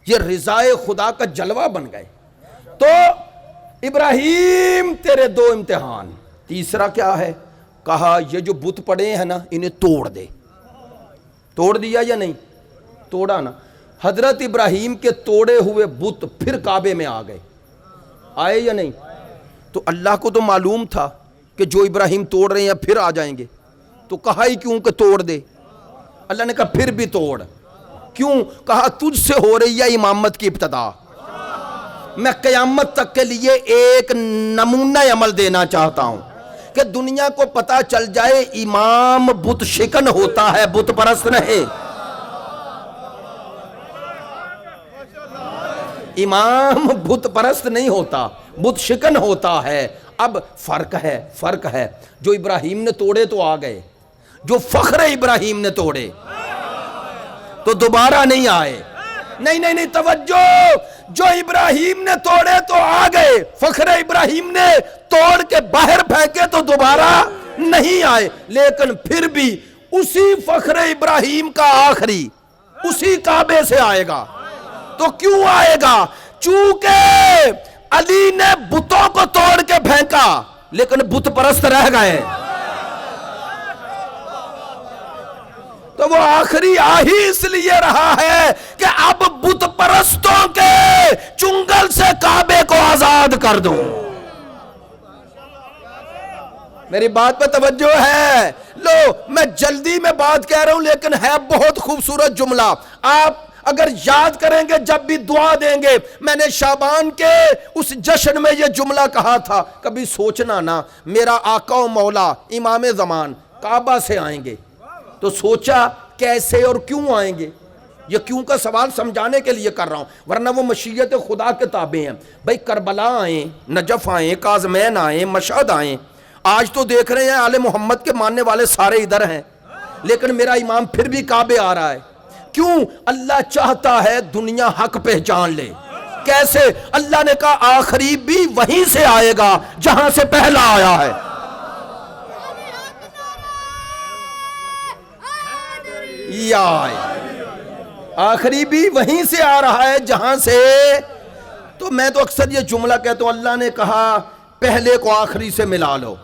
یہ رضائے خدا کا جلوہ بن گئے. تو ابراہیم تیرے دو امتحان. تیسرا کیا ہے؟ کہا یہ جو بت پڑے ہیں نا انہیں توڑ دے. توڑ دیا یا نہیں؟ توڑا نا. حضرت ابراہیم کے توڑے ہوئے بت پھر کعبے میں آ گئے, آئے یا نہیں؟ تو اللہ کو تو معلوم تھا کہ جو ابراہیم توڑ رہے ہیں پھر آ جائیں گے, تو کہا ہی کیوں کہ توڑ دے. اللہ نے کہا پھر بھی توڑ. کیوں؟ کہا تجھ سے ہو رہی ہے امامت کی ابتدا, میں قیامت تک کے لیے ایک نمونہ عمل دینا چاہتا ہوں کہ دنیا کو پتا چل جائے امام بت شکن ہوتا ہے, بت پرست نہیں. امام بت پرست نہیں ہوتا, بت شکن ہوتا ہے. اب فرق ہے. جو ابراہیم نے توڑے تو آ گئے, جو فخر ابراہیم نے توڑے تو دوبارہ نہیں آئے. نہیں, توجہ, جو ابراہیم نے توڑے تو آ گئے, فخر ابراہیم نے توڑ کے باہر پھینکے تو دوبارہ نہیں آئے. لیکن پھر بھی اسی فخر ابراہیم کا آخری اسی کعبے سے آئے گا. تو کیوں آئے گا؟ چونکہ علی نے بتوں کو توڑ کے پھینکا لیکن بت پرست رہ گئے, تو وہ آخری آ ہی اس لیے رہا ہے کہ اب بت پرستوں کے چنگل سے کعبے کو آزاد کر دوں. میری بات پہ توجہ ہے؟ لو, میں جلدی میں بات کہہ رہا ہوں لیکن ہے بہت خوبصورت جملہ. آپ اگر یاد کریں گے جب بھی دعا دیں گے, میں نے شعبان کے اس جشن میں یہ جملہ کہا تھا, کبھی سوچنا نا میرا آقا و مولا امام زمان کعبہ سے آئیں گے, تو سوچا کیسے اور کیوں آئیں گے. یہ کیوں کا سوال سمجھانے کے لیے کر رہا ہوں, ورنہ وہ مشیت خدا کے تابع ہیں. بھئی کربلا آئیں, نجف آئیں, کاظمین آئیں, مشہد آئیں. آج تو دیکھ رہے ہیں آل محمد کے ماننے والے سارے ادھر ہیں, لیکن میرا امام پھر بھی کعبے آ رہا ہے. کیوں؟ اللہ چاہتا ہے دنیا حق پہچان لے. کیسے؟ اللہ نے کہا آخری بھی وہیں سے آئے گا جہاں سے پہلا آیا ہے. آخری بھی وہیں سے آ رہا ہے جہاں سے. تو میں تو اکثر یہ جملہ کہتا ہوں, اللہ نے کہا پہلے کو آخری سے ملا لو,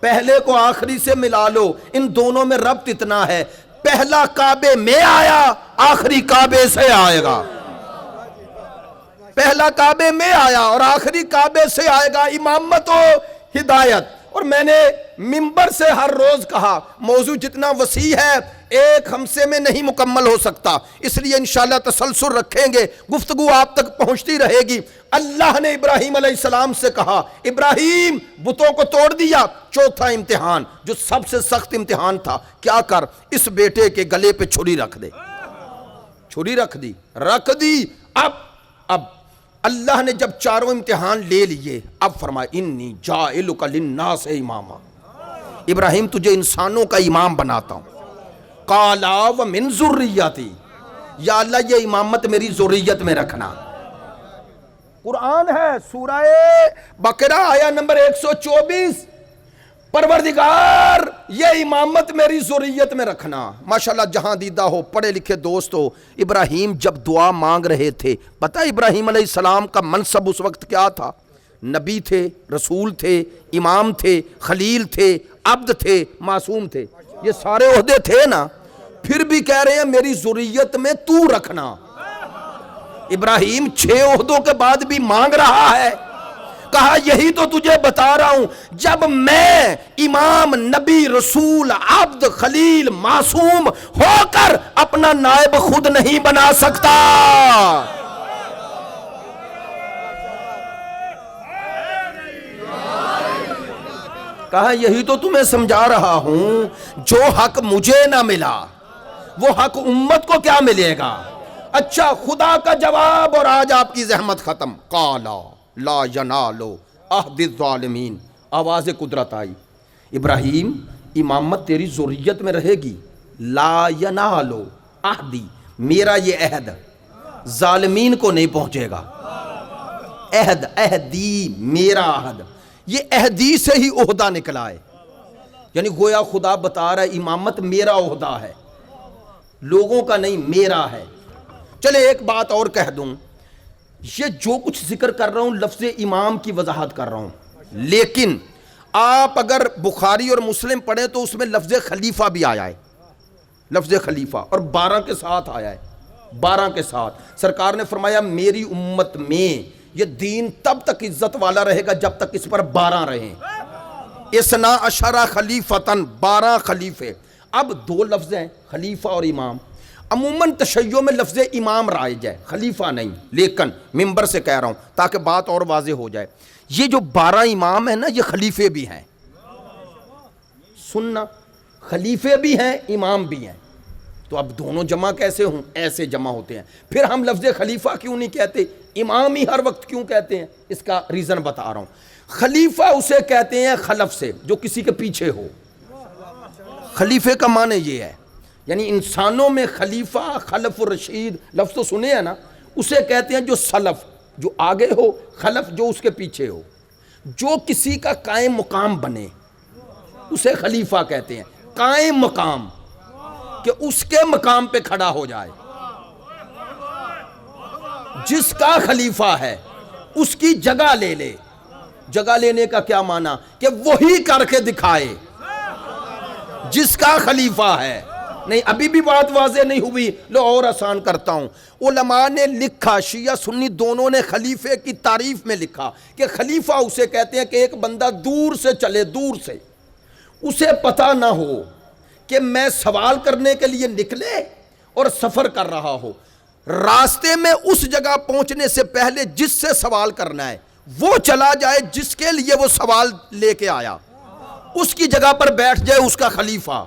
پہلے کو آخری سے ملا لو. ان دونوں میں ربط اتنا ہے, پہلا کعبے میں آیا, آخری کعبے سے آئے گا. پہلا کعبے میں آیا اور آخری کعبے سے آئے گا. امامت و ہدایت اور میں نے منبر سے ہر روز کہا موضوع جتنا وسیع ہے ایک ہمسے میں نہیں مکمل ہو سکتا، اس لیے انشاءاللہ تسلسل رکھیں گے، گفتگو آپ تک پہنچتی رہے گی۔ اللہ نے ابراہیم علیہ السلام سے کہا ابراہیم بتوں کو توڑ دیا، چوتھا امتحان جو سب سے سخت امتحان تھا، کیا کر اس بیٹے کے گلے پہ چھری رکھ دے۔ چھری رکھ دی۔ اب اللہ نے جب چاروں امتحان لے لیے اب فرمایا انی جاعلک للناس اماما، ابراہیم تجھے انسانوں کا امام بناتا ہوں۔ قالا ومن ذریتی، یا اللہ یہ امامت میری ذریت میں رکھنا۔ قرآن ہے سورہ بقرہ آیا نمبر 124، پروردگار یہ امامت میری ذریت میں رکھنا۔ ماشاءاللہ جہاں دیدہ ہو، پڑھے لکھے دوست ہو، ابراہیم جب دعا مانگ رہے تھے، پتہ ابراہیم علیہ السلام کا منصب اس وقت کیا تھا؟ نبی تھے، رسول تھے، امام تھے، خلیل تھے، عبد تھے، معصوم تھے، یہ سارے عہدے تھے نا، پھر بھی کہہ رہے ہیں میری ذریت میں تو رکھنا۔ ابراہیم 6 عہدوں کے بعد بھی مانگ رہا ہے، کہا یہی تو تجھے بتا رہا ہوں، جب میں امام، نبی، رسول، عبد، خلیل، معصوم ہو کر اپنا نائب خود نہیں بنا سکتا۔ کہا یہی تو تمہیں سمجھا رہا ہوں، جو حق مجھے نہ ملا وہ حق امت کو کیا ملے گا؟ اچھا خدا کا جواب، اور آج آپ کی زحمت ختم۔ قالا لا ینالو عہد الظالمین، آواز قدرت آئی، ابراہیم امامت تیری ذریت میں رہے گی، لا ینالو عہدی، میرا یہ عہد ظالمین کو نہیں پہنچے گا۔ عہدی، میرا عہد، یہ عہدی سے ہی عہدہ نکلا ہے، یعنی گویا خدا بتا رہا ہے امامت میرا عہدہ ہے، لوگوں کا نہیں، میرا ہے۔ چلے ایک بات اور کہہ دوں، یہ جو کچھ ذکر کر رہا ہوں لفظ امام کی وضاحت کر رہا ہوں، لیکن آپ اگر بخاری اور مسلم پڑھیں تو اس میں لفظ خلیفہ بھی آیا ہے، لفظ خلیفہ، اور 12 کے ساتھ آیا ہے، 12 کے ساتھ۔ سرکار نے فرمایا میری امت میں یہ دین تب تک عزت والا رہے گا جب تک اس پر 12 رہیں، 12 خلیفتن، 12 خلیفے۔ اب 2 لفظ ہیں خلیفہ اور امام، عموماً تشیع میں لفظ امام رائج ہے، خلیفہ نہیں، لیکن ممبر سے کہہ رہا ہوں تاکہ بات اور واضح ہو جائے، یہ جو 12 امام ہیں نا یہ خلیفے بھی ہیں، سننا، خلیفے بھی ہیں امام بھی ہیں، تو اب دونوں جمع کیسے ہوں؟ ایسے جمع ہوتے ہیں۔ پھر ہم لفظ خلیفہ کیوں نہیں کہتے، امام ہی ہر وقت کیوں کہتے ہیں؟ اس کا ریزن بتا رہا ہوں۔ خلیفہ اسے کہتے ہیں خلف سے، جو کسی کے پیچھے ہو، خلیفے کا معنی یہ ہے، یعنی انسانوں میں خلیفہ، خلف الرشید لفظ تو سنے ہیں نا، اسے کہتے ہیں جو سلف، جو آگے ہو، خلف جو اس کے پیچھے ہو، جو کسی کا قائم مقام بنے اسے خلیفہ کہتے ہیں، قائم مقام، کہ اس کے مقام پہ کھڑا ہو جائے، جس کا خلیفہ ہے اس کی جگہ لے لے۔ جگہ لینے کا کیا معنی؟ کہ وہی کر کے دکھائے جس کا خلیفہ ہے۔ نہیں ابھی بھی بات واضح نہیں ہوئی، لو اور آسان کرتا ہوں۔ علماء نے لکھا، شیعہ سنی دونوں نے خلیفے کی تعریف میں لکھا کہ خلیفہ اسے کہتے ہیں کہ ایک بندہ دور سے چلے، دور سے، اسے پتہ نہ ہو کہ میں سوال کرنے کے لیے نکلے اور سفر کر رہا ہو، راستے میں اس جگہ پہنچنے سے پہلے جس سے سوال کرنا ہے وہ چلا جائے جس کے لیے وہ سوال لے کے آیا، اس کی جگہ پر بیٹھ جائے اس کا خلیفہ،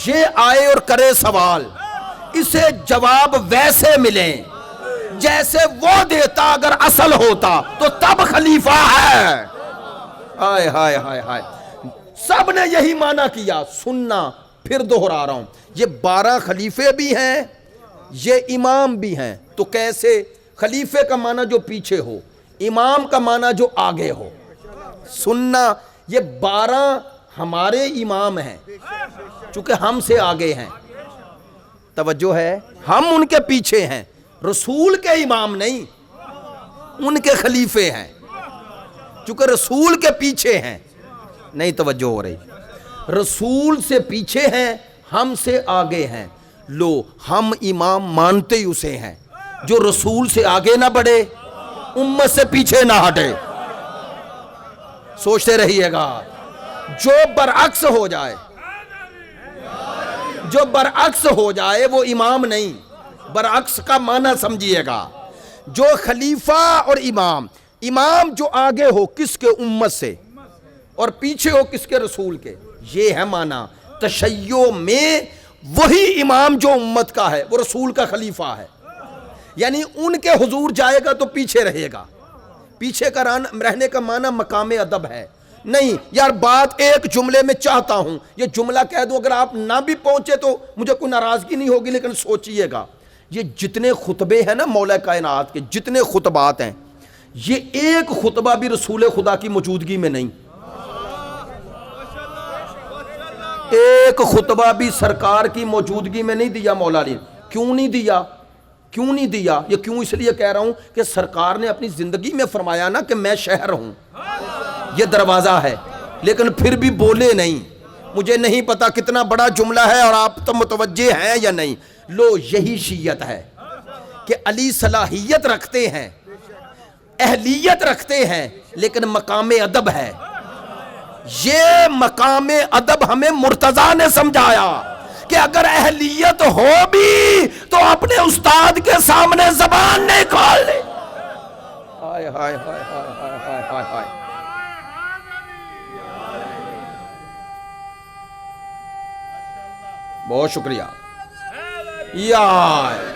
یہ آئے اور کرے سوال، اسے جواب ویسے ملے جیسے وہ دیتا اگر اصل ہوتا تو تب خلیفہ ہے۔ ہائے ہائے ہائے ہائے، سب نے یہی معنی کیا۔ سننا، پھر دہرا رہا ہوں، یہ 12 خلیفے بھی ہیں، یہ امام بھی ہیں، تو کیسے؟ خلیفے کا معنی جو پیچھے ہو، امام کا معنی جو آگے ہو۔ سننا، یہ 12 ہمارے امام ہیں چونکہ ہم سے آگے ہیں، توجہ ہے، ہم ان کے پیچھے ہیں، رسول کے امام نہیں، ان کے خلیفے ہیں، چونکہ رسول کے پیچھے ہیں۔ نہیں توجہ ہو رہی، رسول سے پیچھے ہیں، ہم سے آگے ہیں۔ لو، ہم امام مانتے ہی اسے ہیں جو رسول سے آگے نہ بڑھے، امت سے پیچھے نہ ہٹے۔ سوچتے رہیے گا۔ جو برعکس ہو جائے، جو برعکس ہو جائے وہ امام نہیں۔ برعکس کا معنی سمجھیے گا، جو خلیفہ اور امام، امام جو آگے ہو کس کے؟ امت سے، اور پیچھے ہو کس کے؟ رسول کے، یہ ہے معنی۔ تشیع میں وہی امام جو امت کا ہے وہ رسول کا خلیفہ ہے، یعنی ان کے حضور جائے گا تو پیچھے رہے گا۔ پیچھے کا رہنے کا معنی مقام ادب ہے۔ نہیں یار بات ایک جملے میں چاہتا ہوں، یہ جملہ کہہ دوں، اگر آپ نہ بھی پہنچے تو مجھے کوئی ناراضگی نہیں ہوگی، لیکن سوچئے گا یہ جتنے خطبے ہیں نا مولا کائنات کے، جتنے خطبات ہیں، یہ ایک خطبہ بھی رسول خدا کی موجودگی میں نہیں، ایک خطبہ بھی سرکار کی موجودگی میں نہیں دیا مولا علی۔ کیوں نہیں دیا؟ کیوں نہیں دیا؟ یہ کیوں اس لیے کہہ رہا ہوں کہ سرکار نے اپنی زندگی میں فرمایا نا کہ میں شہر ہوں، یہ دروازہ ہے، لیکن پھر بھی بولے نہیں۔ مجھے نہیں پتا کتنا بڑا جملہ ہے اور آپ تو متوجہ ہیں یا نہیں۔ لو یہی شیعت ہے کہ علی صلاحیت رکھتے ہیں، اہلیت رکھتے ہیں، لیکن مقام ادب ہے۔ یہ مقام ادب ہمیں مرتضیٰ نے سمجھایا کہ اگر اہلیت ہو بھی تو اپنے استاد کے سامنے زبان نہیں کھولنی۔ ہائے ہائے ہائے ہائے ہائے ہائے ہائے۔ بہت شکریہ یا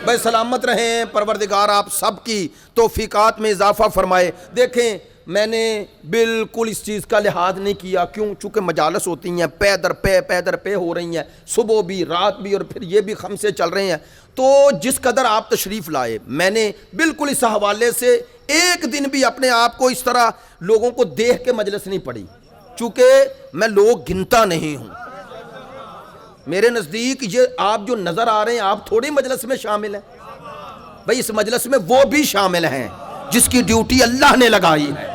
بھائی، سلامت رہیں، پروردگار آپ سب کی توفیقات میں اضافہ فرمائے۔ دیکھیں میں نے بالکل اس چیز کا لحاظ نہیں کیا، کیوں؟ چونکہ مجالس ہوتی ہیں، پے در پے ہو رہی ہیں، صبح بھی رات بھی، اور پھر یہ بھی خمسے چل رہے ہیں، تو جس قدر آپ تشریف لائے میں نے بالکل اس حوالے سے ایک دن بھی اپنے آپ کو اس طرح لوگوں کو دیکھ کے مجلس نہیں پڑھی، چونکہ میں لوگ گنتا نہیں ہوں۔ میرے نزدیک یہ آپ جو نظر آ رہے ہیں آپ تھوڑی مجلس میں شامل ہیں، بھئی اس مجلس میں وہ بھی شامل ہیں جس کی ڈیوٹی اللہ نے لگائی ہے۔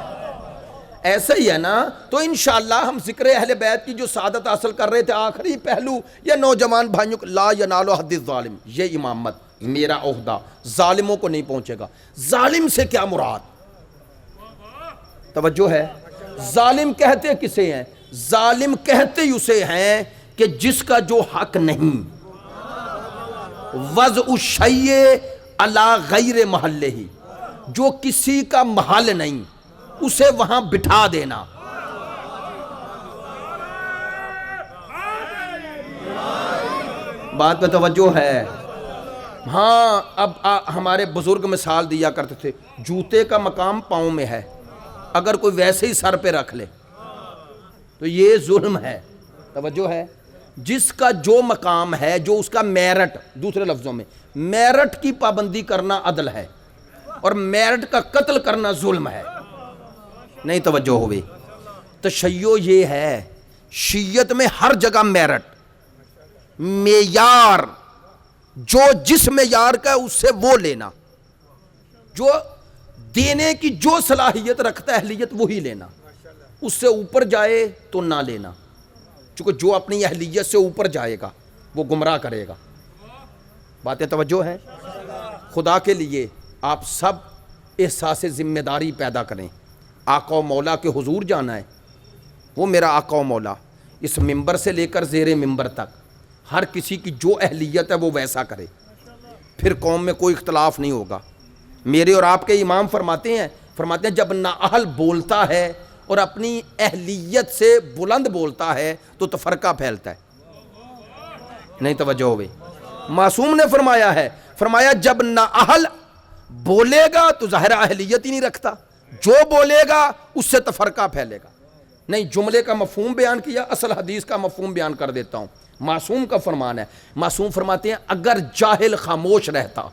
ایسا ہی ہے نا، تو انشاءاللہ ہم ذکر اہل بیت کی جو سعادت حاصل کر رہے تھے، آخری پہلو یہ نوجوان بھائیوں کو لا ینال حد الظالم، یہ امامت میرا عہدہ ظالموں کو نہیں پہنچے گا۔ ظالم سے کیا مراد؟ توجہ ہے، ظالم کہتے کسے ہیں؟ ظالم کہتے اسے ہیں کہ جس کا جو حق نہیں، وضع الشیء علی غیر محلہ، جو کسی کا محل نہیں اسے وہاں بٹھا دینا۔ بات پہ توجہ ہے؟ ہاں اب ہمارے بزرگ مثال دیا کرتے تھے، جوتے کا مقام پاؤں میں ہے، اگر کوئی ویسے ہی سر پہ رکھ لے تو یہ ظلم ہے۔ توجہ ہے؟ جس کا جو مقام ہے، جو اس کا میرٹ، دوسرے لفظوں میں میرٹ کی پابندی کرنا عدل ہے، اور میرٹ کا قتل کرنا ظلم ہے۔ نہیں توجہ ہوئی؟ تشیع یہ ہے، شیعت میں ہر جگہ میرٹ، معیار، جو جس معیار کا ہے اس سے وہ لینا، جو دینے کی جو صلاحیت رکھتا ہے اہلیت وہی لینا، اس سے اوپر جائے تو نہ لینا، چونکہ جو اپنی اہلیت سے اوپر جائے گا وہ گمراہ کرے گا۔ باتیں توجہ ہیں؟ خدا کے لیے آپ سب احساس ذمہ داری پیدا کریں۔ آقا و مولا کے حضور جانا ہے، وہ میرا آقا و مولا، اس ممبر سے لے کر زیر ممبر تک ہر کسی کی جو اہلیت ہے وہ ویسا کرے، پھر قوم میں کوئی اختلاف نہیں ہوگا۔ میرے اور آپ کے امام فرماتے ہیں جب نااہل بولتا ہے اور اپنی اہلیت سے بلند بولتا ہے تو تفرقہ پھیلتا ہے۔ نہیں توجہ ہوئی؟ معصوم نے فرمایا جب نااہل بولے گا تو ظاہر اہلیت ہی نہیں رکھتا، جو بولے گا اس سے تفرقہ پھیلے گا۔ نہیں، جملے کا مفہوم بیان کیا، اصل حدیث کا مفہوم بیان کر دیتا ہوں۔ معصوم کا فرمان ہے، معصوم فرماتے ہیں اگر جاہل خاموش رہتا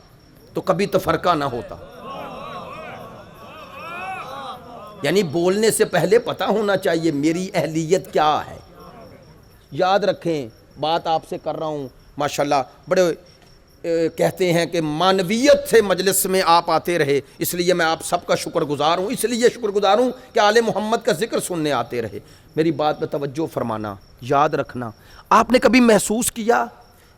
تو کبھی تفرقہ نہ ہوتا، یعنی بولنے سے پہلے پتہ ہونا چاہیے میری اہلیت کیا ہے۔ یاد رکھیں، بات آپ سے کر رہا ہوں، ماشاءاللہ بڑے کہتے ہیں کہ معنویت سے مجلس میں آپ آتے رہے، اس لیے میں آپ سب کا شکر گزار ہوں، اس لیے شکر گزار ہوں کہ آل محمد کا ذکر سننے آتے رہے۔ میری بات پہ توجہ فرمانا، یاد رکھنا، آپ نے کبھی محسوس کیا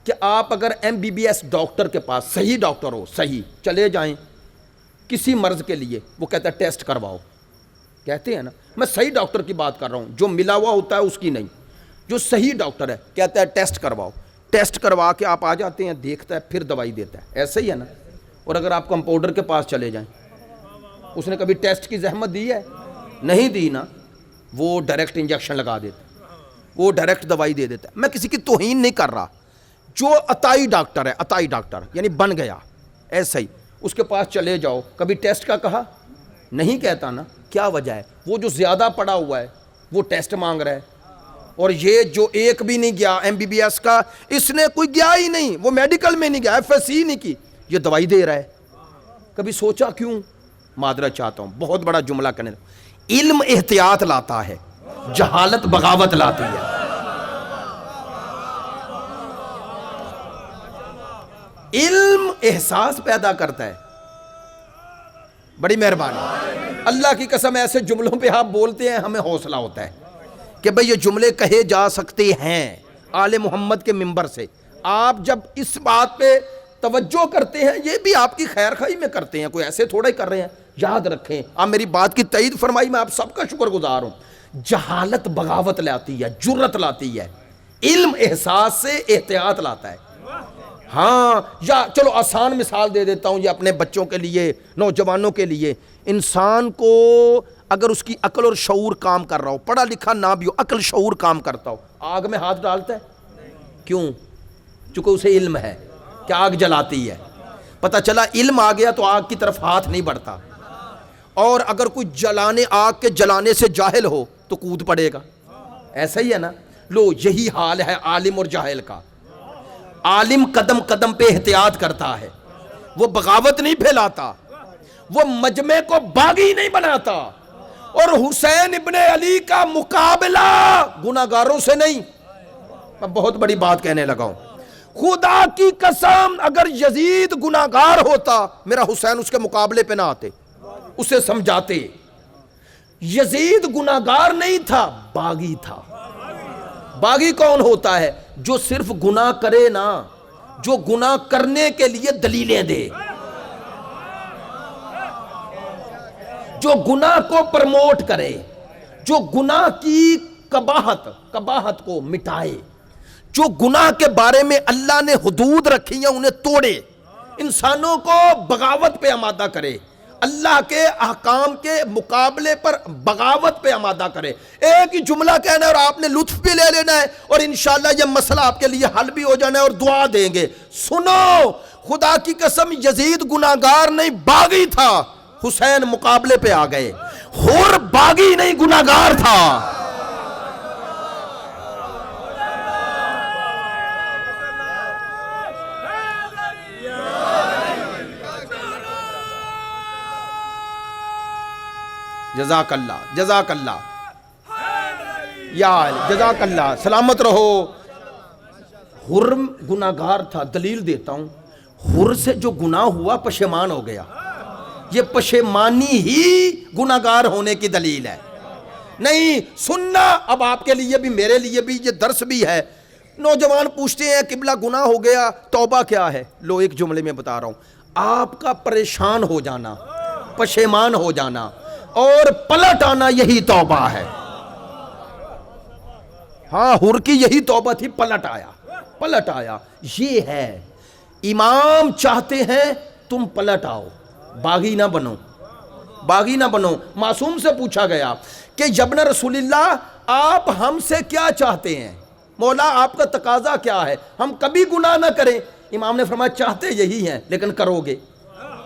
کہ آپ اگر MBBS ڈاکٹر کے پاس، صحیح ڈاکٹر ہو، صحیح، چلے جائیں کسی مرض کے لیے، وہ کہتا ہے ٹیسٹ کرواؤ، کہتے ہیں نا، میں صحیح ڈاکٹر کی بات کر رہا ہوں، جو ملا ہوا ہوتا ہے اس کی نہیں. جو صحیح ڈاکٹر ہے کہتا ہے ٹیسٹ کرواؤ، ٹیسٹ کروا کے آپ آ جاتے ہیں، دیکھتا ہے پھر دوائی دیتا ہے. ایسا ہی ہے نا. اور اگر آپ کمپاؤنڈر کے پاس چلے جائیں، اس نے کبھی ٹیسٹ کی زحمت دی ہے؟ نہیں دی نا. وہ ڈائریکٹ انجیکشن لگا دیتا ہے، وہ ڈائریکٹ دوائی دے دیتا ہے. میں کسی کی توہین نہیں کر رہا. جو عطائی ڈاکٹر ہے، عطائی ڈاکٹر یعنی بن گیا ایسا ہی، اس کے پاس چلے جاؤ، کبھی ٹیسٹ کا کہا؟ نہیں کہتا نا. کیا وجہ ہے؟ وہ جو زیادہ پڑا ہوا ہے وہ ٹیسٹ مانگ رہا ہے، اور یہ جو ایک بھی نہیں گیا MBBS کا، اس نے کوئی گیا ہی نہیں، وہ میڈیکل میں نہیں گیا، FSC نہیں کی، یہ دوائی دے رہا ہے. کبھی سوچا کیوں؟ معذرت چاہتا ہوں، بہت بڑا جملہ کرنے. علم احتیاط لاتا ہے، جہالت بغاوت لاتی ہے. علم احساس پیدا کرتا ہے. بڑی مہربانی. اللہ کی قسم ایسے جملوں پہ آپ بولتے ہیں ہمیں حوصلہ ہوتا ہے کہ بھئی یہ جملے کہے جا سکتے ہیں آل محمد کے منبر سے. آپ جب اس بات پہ توجہ کرتے ہیں، یہ بھی آپ کی خیر خواہی میں کرتے ہیں، کوئی ایسے تھوڑا ہی کر رہے ہیں. یاد رکھیں، آپ میری بات کی تائید فرمائی، میں آپ سب کا شکر گزار ہوں. جہالت بغاوت لاتی ہے، جرت لاتی ہے. علم احساس سے احتیاط لاتا ہے. ہاں، یا چلو آسان مثال دے دیتا ہوں یہ اپنے بچوں کے لیے، نوجوانوں کے لیے. انسان کو اگر اس کی عقل اور شعور کام کر رہا ہو، پڑھا لکھا نہ بھی ہو، عقل شعور کام کرتا ہو، آگ میں ہاتھ ڈالتا ہے؟ کیوں؟ چونکہ اسے علم ہے کہ آگ جلاتی ہے. پتہ چلا علم آ گیا تو آگ کی طرف ہاتھ نہیں بڑھتا. اور اگر کوئی آگ کے جلانے سے جاہل ہو تو کود پڑے گا. ایسا ہی ہے نا. لو، یہی حال ہے عالم اور جاہل کا. عالم قدم قدم پہ احتیاط کرتا ہے، وہ بغاوت نہیں پھیلاتا، وہ مجمع کو باغی نہیں بناتا. اور حسین ابن علی کا مقابلہ گناہگاروں سے نہیں. میں بہت بڑی بات کہنے لگا ہوں. خدا کی قسم اگر یزید گناہگار ہوتا، میرا حسین اس کے مقابلے پہ نہ آتے، اسے سمجھاتے. یزید گناہگار نہیں تھا، باغی تھا. باغی کون ہوتا ہے؟ جو صرف گناہ کرے نا، جو گناہ کرنے کے لیے دلیلیں دے، جو گناہ کو پرموٹ کرے، جو گناہ کی قباحت کو مٹائے، جو گناہ کے بارے میں اللہ نے حدود رکھی ہیں انہیں توڑے، انسانوں کو بغاوت پہ آمادہ کرے، اللہ کے احکام کے مقابلے پر بغاوت پہ آمادہ کرے. ایک ہی جملہ کہنا ہے اور آپ نے لطف بھی لے لینا ہے، اور انشاءاللہ یہ مسئلہ آپ کے لیے حل بھی ہو جانا ہے اور دعا دیں گے. سنو، خدا کی قسم یزید گناہگار نہیں، باغی تھا. حسین مقابلے پہ آ گئے. حر باغی نہیں، گناہگار تھا. جزاک اللہ، جزاک اللہ یا جزاک اللہ، سلامت رہو. حر گناہگار تھا. دلیل دیتا ہوں، حر سے جو گناہ ہوا پشیمان ہو گیا. یہ پشیمانی ہی گناہگار ہونے کی دلیل ہے. نہیں سننا، اب آپ کے لیے بھی میرے لیے بھی یہ درس بھی ہے. نوجوان پوچھتے ہیں قبلہ گناہ ہو گیا، توبہ کیا ہے؟ لو ایک جملے میں بتا رہا ہوں. آپ کا پریشان ہو جانا، پشیمان ہو جانا اور پلٹ آنا، یہی توبہ ہے. ہاں، حر کی یہی توبہ تھی، پلٹ آیا. یہ ہے امام چاہتے ہیں تم پلٹ آؤ، باغی نہ بنو. معصوم سے پوچھا گیا کہ یبن رسول اللہ، آپ ہم سے کیا چاہتے ہیں؟ مولا آپ کا تقاضا کیا ہے؟ ہم کبھی گناہ نہ کریں. امام نے فرمایا چاہتے یہی ہیں، لیکن کرو گے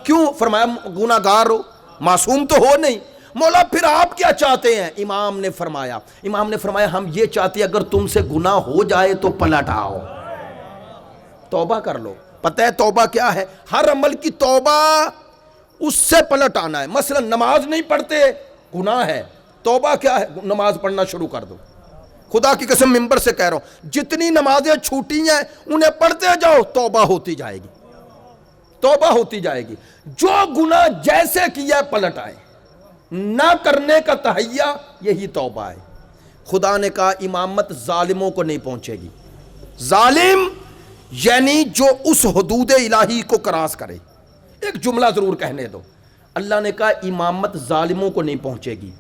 کیوں؟ فرمایا گناہگار ہو، معصوم تو ہو نہیں. مولا پھر آپ کیا چاہتے ہیں؟ امام نے فرمایا ہم یہ چاہتے ہیں اگر تم سے گناہ ہو جائے تو پلٹ آؤ، توبہ کر لو. پتہ ہے توبہ کیا ہے؟ ہر عمل کی توبہ اس سے پلٹ آنا ہے. مثلا نماز نہیں پڑھتے، گناہ ہے. توبہ کیا ہے؟ نماز پڑھنا شروع کر دو. خدا کی قسم منبر سے کہہ رہا ہوں، جتنی نمازیں چھوٹی ہیں انہیں پڑھتے جاؤ، توبہ ہوتی جائے گی. جو گناہ جیسے کیا پلٹ آئے، نہ کرنے کا تہیہ، یہی توبہ ہے. خدا نے کہا امامت ظالموں کو نہیں پہنچے گی. ظالم یعنی جو اس حدود الہی کو کراس کرے. ایک جملہ ضرور کہنے دو. اللہ نے کہا امامت ظالموں کو نہیں پہنچے گی.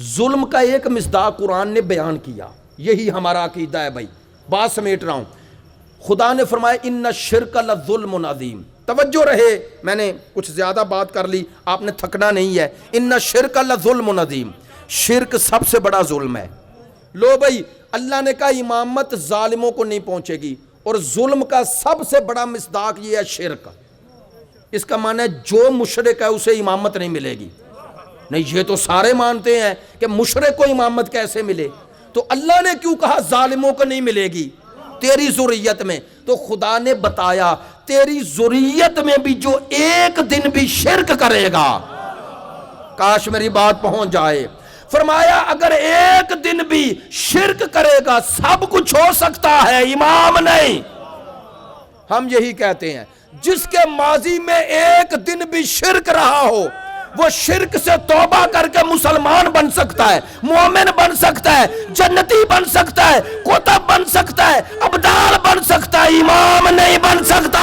ظلم کا ایک مصداق قرآن نے بیان کیا. یہی ہمارا عقیدہ ہے بھائی. بات سمیٹ رہا ہوں. خدا نے فرمایا ان الشرک لظلم عظیم. توجہ رہے, میں نے کچھ زیادہ بات کر لی, آپ نے تھکنا نہیں ہے. ان الشرک لظلم عظیم, شرک سب سے بڑا ظلم ہے. لو بھائی, اللہ نے کہا امامت ظالموں کو نہیں پہنچے گی, اور ظلم کا سب سے بڑا مصداق یہ ہے شرک. اس کا معنی ہے جو مشرک ہے اسے امامت نہیں ملے گی. نہیں, یہ تو سارے مانتے ہیں کہ مشرک کو امامت کیسے ملے, تو اللہ نے کیوں کہا ظالموں کو نہیں ملے گی تیری ذریت میں؟ تو خدا نے بتایا تیری ذریت میں بھی جو ایک دن بھی شرک کرے گا, کاش میری بات پہنچ جائے, فرمایا اگر ایک دن بھی شرک کرے گا سب کچھ ہو سکتا ہے, امام نہیں. ہم یہی کہتے ہیں جس کے ماضی میں ایک دن بھی شرک رہا ہو وہ شرک سے توبہ کر کے مسلمان بن سکتا ہے, مومن بن سکتا ہے, جنتی بن سکتا ہے, کتب بن سکتا ہے, ابدال بن سکتا ہے, امام نہیں بن سکتا.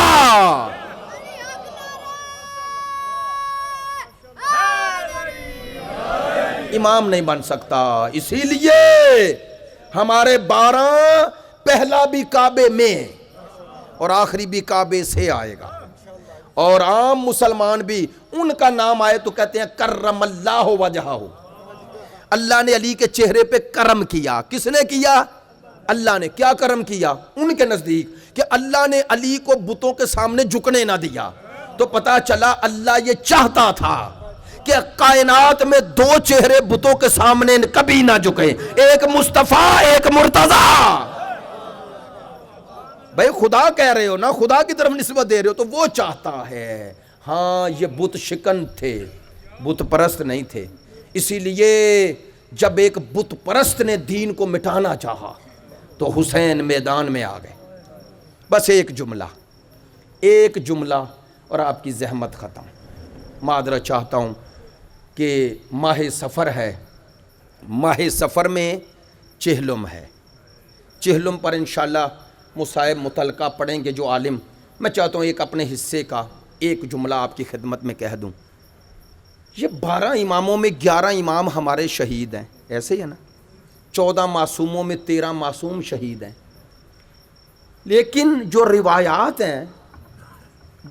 امام نہیں بن سکتا. اسی لیے ہمارے 12 پہلا بھی کعبے میں اور آخری بھی کعبے سے آئے گا, اور عام مسلمان بھی ان کا نام آئے تو کہتے ہیں کرم اللہ وجہہ. اللہ نے علی کے چہرے پہ کرم کیا. کس نے کیا؟ اللہ نے. کیا کرم کیا ان کے نزدیک؟ کہ اللہ نے علی کو بتوں کے سامنے جھکنے نہ دیا. تو پتا چلا اللہ یہ چاہتا تھا کہ کائنات میں 2 چہرے بتوں کے سامنے کبھی نہ جھکے, ایک مصطفیٰ ایک مرتضیٰ. بھائی خدا کہہ رہے ہو نا, خدا کی طرف نسبت دے رہے ہو, تو وہ چاہتا ہے. ہاں یہ بت شکن تھے, بت پرست نہیں تھے. اسی لیے جب ایک بت پرست نے دین کو مٹانا چاہا تو حسین میدان میں آ گئے. بس ایک جملہ اور آپ کی زحمت ختم. معذرت چاہتا ہوں کہ ماہ سفر ہے, ماہ سفر میں چہلم ہے. چہلم پر انشاءاللہ مصائب متعلقہ پڑھیں گے جو عالم. میں چاہتا ہوں ایک اپنے حصے کا ایک جملہ آپ کی خدمت میں کہہ دوں. یہ 12 اماموں میں 11 امام ہمارے شہید ہیں, ایسے ہی ہے نا. 14 معصوموں میں 13 معصوم شہید ہیں. لیکن جو روایات ہیں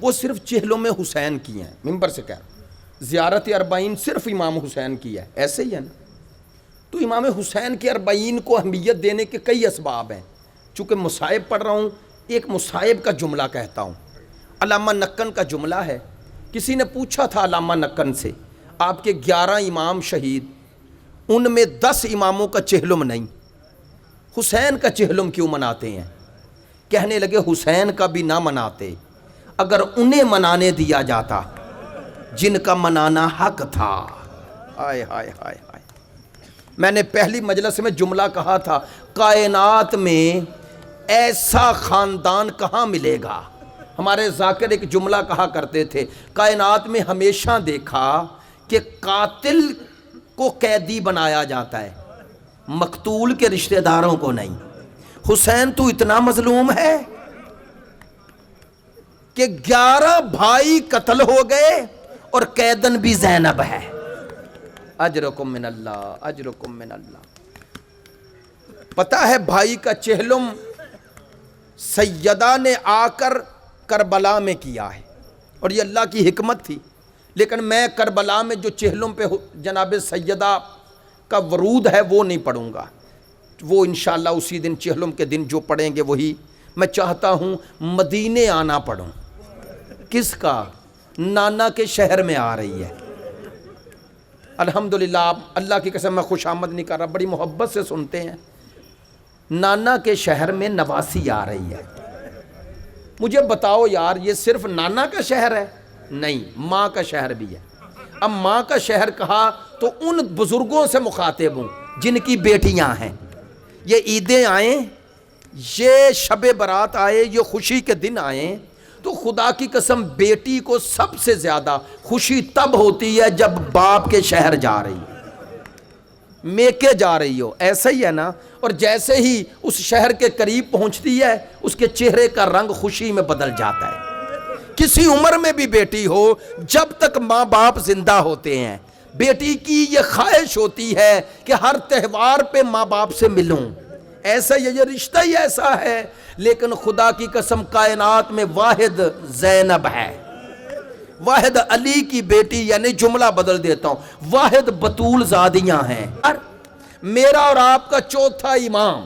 وہ صرف چہلوں میں حسین کی ہیں. ممبر سے کہہ رہا ہوں زیارت 40 صرف امام حسین کی ہے, ایسے ہی ہے نا. تو امام حسین کے 40 کو اہمیت دینے کے کئی اسباب ہیں. چونکہ مصائب پڑھ رہا ہوں, ایک مصائب کا جملہ کہتا ہوں. علامہ نکن کا جملہ ہے. کسی نے پوچھا تھا علامہ نکن سے, آپ کے 11 امام شہید, ان میں 10 اماموں کا چہلم نہیں, حسین کا چہلم کیوں مناتے ہیں؟ کہنے لگے حسین کا بھی نہ مناتے, اگر انہیں منانے دیا جاتا جن کا منانا حق تھا. ہائے ہائے ہائے ہائے. میں نے پہلی مجلس میں جملہ کہا تھا, کائنات میں ایسا خاندان کہاں ملے گا. ہمارے ذاکر ایک جملہ کہا کرتے تھے, کائنات میں ہمیشہ دیکھا کہ قاتل کو قیدی بنایا جاتا ہے, مقتول کے رشتہ داروں کو نہیں. حسین تو اتنا مظلوم ہے کہ 11 بھائی قتل ہو گئے اور قیدن بھی زینب ہے. اجرکم من اللہ, اجرکم من اللہ. پتہ ہے بھائی کا چہلم سیدہ نے آ کر کربلا میں کیا ہے, اور یہ اللہ کی حکمت تھی. لیکن میں کربلا میں جو چہلم پہ جناب سیدہ کا ورود ہے وہ نہیں پڑھوں گا, وہ انشاءاللہ اسی دن چہلم کے دن جو پڑھیں گے وہی. میں چاہتا ہوں مدینے آنا پڑھوں. کس کا؟ نانا کے شہر میں آ رہی ہے. الحمدللہ, آپ اللہ کی قسم میں خوش آمد نہیں کر رہا, بڑی محبت سے سنتے ہیں. نانا کے شہر میں نواسی آ رہی ہے. مجھے بتاؤ یار, یہ صرف نانا کا شہر ہے؟ نہیں, ماں کا شہر بھی ہے. اب ماں کا شہر کہا تو ان بزرگوں سے مخاطب ہوں جن کی بیٹیاں ہیں. یہ عیدیں آئیں, یہ شب برات آئے, یہ خوشی کے دن آئیں, تو خدا کی قسم بیٹی کو سب سے زیادہ خوشی تب ہوتی ہے جب باپ کے شہر جا رہی ہے, میکے جا رہی ہو. ایسا ہی ہے نا. اور جیسے ہی اس شہر کے قریب پہنچتی ہے اس کے چہرے کا رنگ خوشی میں بدل جاتا ہے. کسی عمر میں بھی بیٹی ہو, جب تک ماں باپ زندہ ہوتے ہیں بیٹی کی یہ خواہش ہوتی ہے کہ ہر تہوار پہ ماں باپ سے ملوں، ایسا یہ رشتہ ہی ایسا ہے، لیکن خدا کی قسم کائنات میں واحد زینب ہے، واحد علی کی بیٹی، یعنی جملہ بدل دیتا ہوں، واحد بطول زادیاں ہیں۔ میرا اور آپ کا چوتھا امام،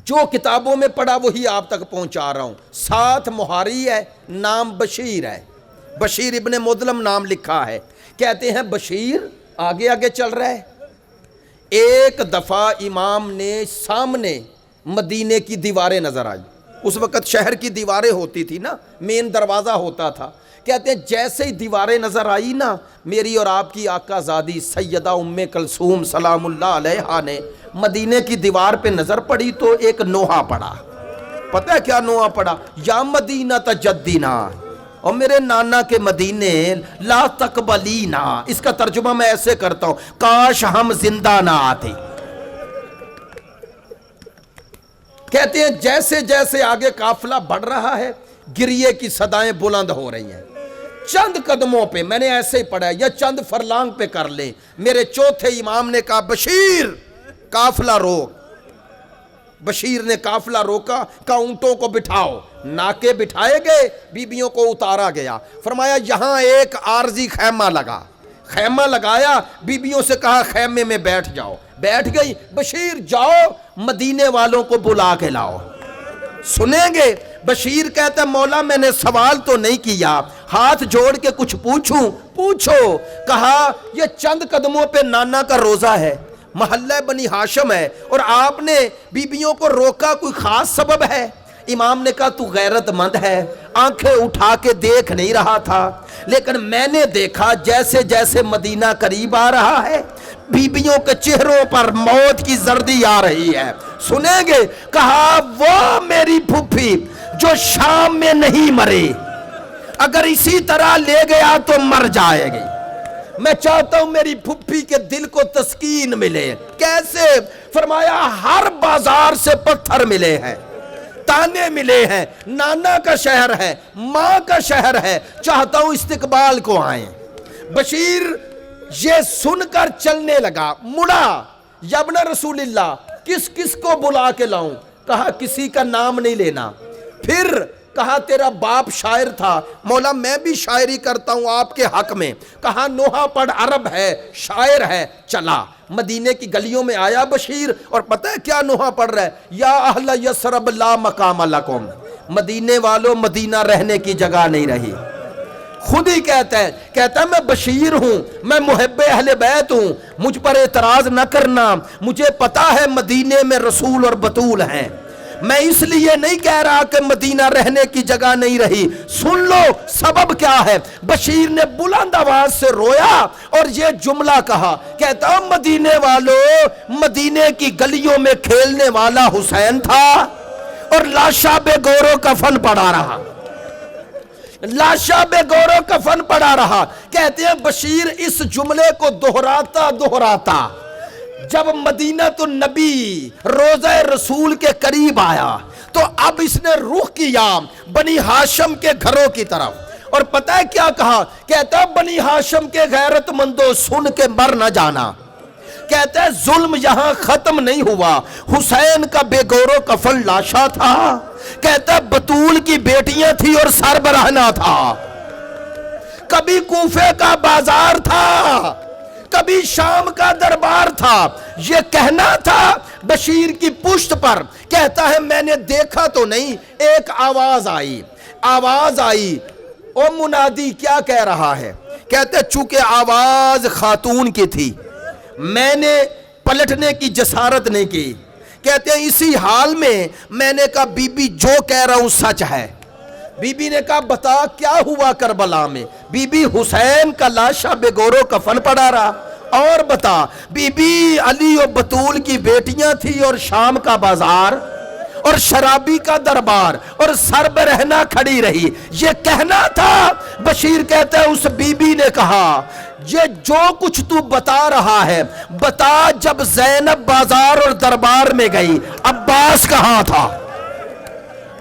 جو کتابوں میں پڑھا وہی آپ تک پہنچا رہا ہوں، ساتھ محاری ہے، نام بشیر ہے، بشیر ابن مدلم نام لکھا ہے۔ کہتے ہیں بشیر آگے آگے چل رہا ہے، ایک دفعہ امام نے سامنے مدینے کی دیواریں نظر آئی، اس وقت شہر کی دیواریں ہوتی تھی نا، مین دروازہ ہوتا تھا۔ کہتے ہیں جیسے ہی دیواریں نظر آئی نا، میری اور آپ کی آقا زادی سیدہ ام کلثوم سلام اللہ علیہا نے مدینے کی دیوار پہ نظر پڑی تو ایک نوحہ پڑا۔ پتہ ہے کیا نوحہ پڑا؟ یا مدینہ تجدینا، اور میرے نانا کے مدینے لا تقبلینا۔ اس کا ترجمہ میں ایسے کرتا ہوں، کاش ہم زندہ نہ آتے۔ کہتے ہیں جیسے جیسے آگے قافلہ بڑھ رہا ہے، گریے کی صدائیں بلند ہو رہی ہیں۔ چند قدموں پہ، میں نے ایسے ہی پڑھا ہے، یا چند فرلانگ پہ کر لیں، میرے چوتھے امام نے کہا بشیر قافلہ روک۔ بشیر نے قافلہ روکا، کہا اونٹوں کو بٹھاؤ، ناکے بٹھائے گئے، بیبیوں کو اتارا گیا، فرمایا یہاں ایک عارضی خیمہ لگا، خیمہ لگایا، بیبیوں سے کہا خیمے میں بیٹھ جاؤ، بیٹھ گئی۔ بشیر جاؤ مدینے والوں کو بلا کے لاؤ، سنیں گے۔ بشیر کہتا ہے مولا میں نے سوال تو نہیں کیا، ہاتھ جوڑ کے کچھ پوچھوں؟ پوچھو۔ کہا یہ چند قدموں پہ نانا کا روزہ ہے، محلہ بنی ہاشم ہے، اور آپ نے بیبیوں کو روکا، کوئی خاص سبب ہے؟ امام نے کہا تو غیرت مند ہے، آنکھیں اٹھا کے دیکھ نہیں رہا تھا، لیکن میں نے دیکھا جیسے جیسے مدینہ قریب آ رہا ہے، بیبیوں کے چہروں پر موت کی زردی آ رہی ہے، سنیں گے؟ کہا وہ میری پھپھی جو شام میں نہیں مرے، اگر اسی طرح لے گیا تو مر جائے گی۔ میں چاہتا ہوں میری پھپھی کے دل کو تسکین ملے۔ کیسے؟ فرمایا ہر بازار سے پتھر ملے ہیں، تانے ملے ہیں، نانا کا شہر ہے، ماں کا شہر ہے، چاہتا ہوں استقبال کو آئیں۔ بشیر یہ سن کر چلنے لگا، مڑا، یا ابن رسول اللہ کس کس کو بلا کے لاؤں؟ کہا کسی کا نام نہیں لینا۔ پھر کہا تیرا باپ شاعر تھا، مولا میں بھی شاعری کرتا ہوں آپ کے حق میں۔ کہا نوحہ پڑھ، عرب ہے، شاعر ہے۔ چلا مدینے کی گلیوں میں آیا بشیر، اور پتہ ہے کیا نوحہ پڑھ رہا ہے؟ یا اہل یثرب لا مقام لکم، مدینے والوں مدینہ رہنے کی جگہ نہیں رہی۔ خود ہی کہتا ہے میں بشیر ہوں، میں محب اہل بیت ہوں، مجھ پر اعتراض نہ کرنا، مجھے پتا ہے مدینے میں رسول اور بطول ہیں، میں اس لیے نہیں کہہ رہا کہ مدینہ رہنے کی جگہ نہیں رہی۔ سن لو سبب کیا ہے۔ بشیر نے بلند آواز سے رویا اور یہ جملہ کہا، کہتا مدینے والوں، مدینے کی گلیوں میں کھیلنے والا حسین تھا اور لاشا بے گورو کفن پڑا رہا، لاشا بے گورو کفن پڑا رہا۔ کہتے ہیں بشیر اس جملے کو دہراتا جب مدینہ النبی روضہ رسول کے قریب آیا تو اب اس نے رخ کیا بنی ہاشم کے گھروں کی طرف، اور پتہ ہے کیا کہا؟ کہتا بنی ہاشم کے غیرت مندوں سن کے مر نہ جانا، کہتا ہے ظلم یہاں ختم نہیں ہوا، حسین کا بے گورو کفن لاشا تھا، کہتا ہے بطول کی بیٹیاں تھی اور سر برہنہ تھا، کبھی کوفے کا بازار تھا، کبھی شام کا دربار تھا۔ یہ کہنا تھا بشیر کی پشت پر، کہتا ہے میں نے دیکھا تو نہیں، ایک آواز آئی، او منادی کیا کہہ رہا ہے؟ کہتے چونکہ آواز خاتون کی تھی میں نے پلٹنے کی جسارت نہیں کی۔ کہتے ہیں اسی حال میں نے کہا بی بی جو کہہ رہا ہوں سچ ہے۔ بی بی نے کہا بتا کیا ہوا کربلا میں؟ بی بی حسین کا لاشا بے گورو کفن پڑا رہا، اور بتا بی بی علی و بطول کی بیٹیاں تھی اور شام کا بازار اور شرابی کا دربار اور سر برہنہ کھڑی رہی، یہ کہنا تھا۔ بشیر کہتا ہے اس بی بی نے کہا یہ جو کچھ تو بتا رہا ہے بتا، جب زینب بازار اور دربار میں گئی عباس کہاں تھا؟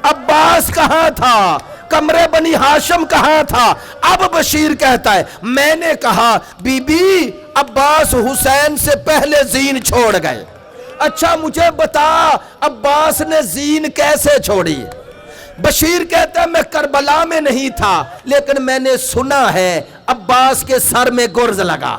عباس کہاں تھا؟ کمرے بنی ہاشم کہاں تھا؟ اب بشیر کہتا ہے میں نے کہا بی بی عباس حسین سے پہلے زین چھوڑ گئے۔ اچھا مجھے بتا عباس نے زین کیسے چھوڑی؟ بشیر کہتا ہے میں کربلا میں نہیں تھا لیکن میں نے سنا ہے عباس کے سر میں گرز لگا۔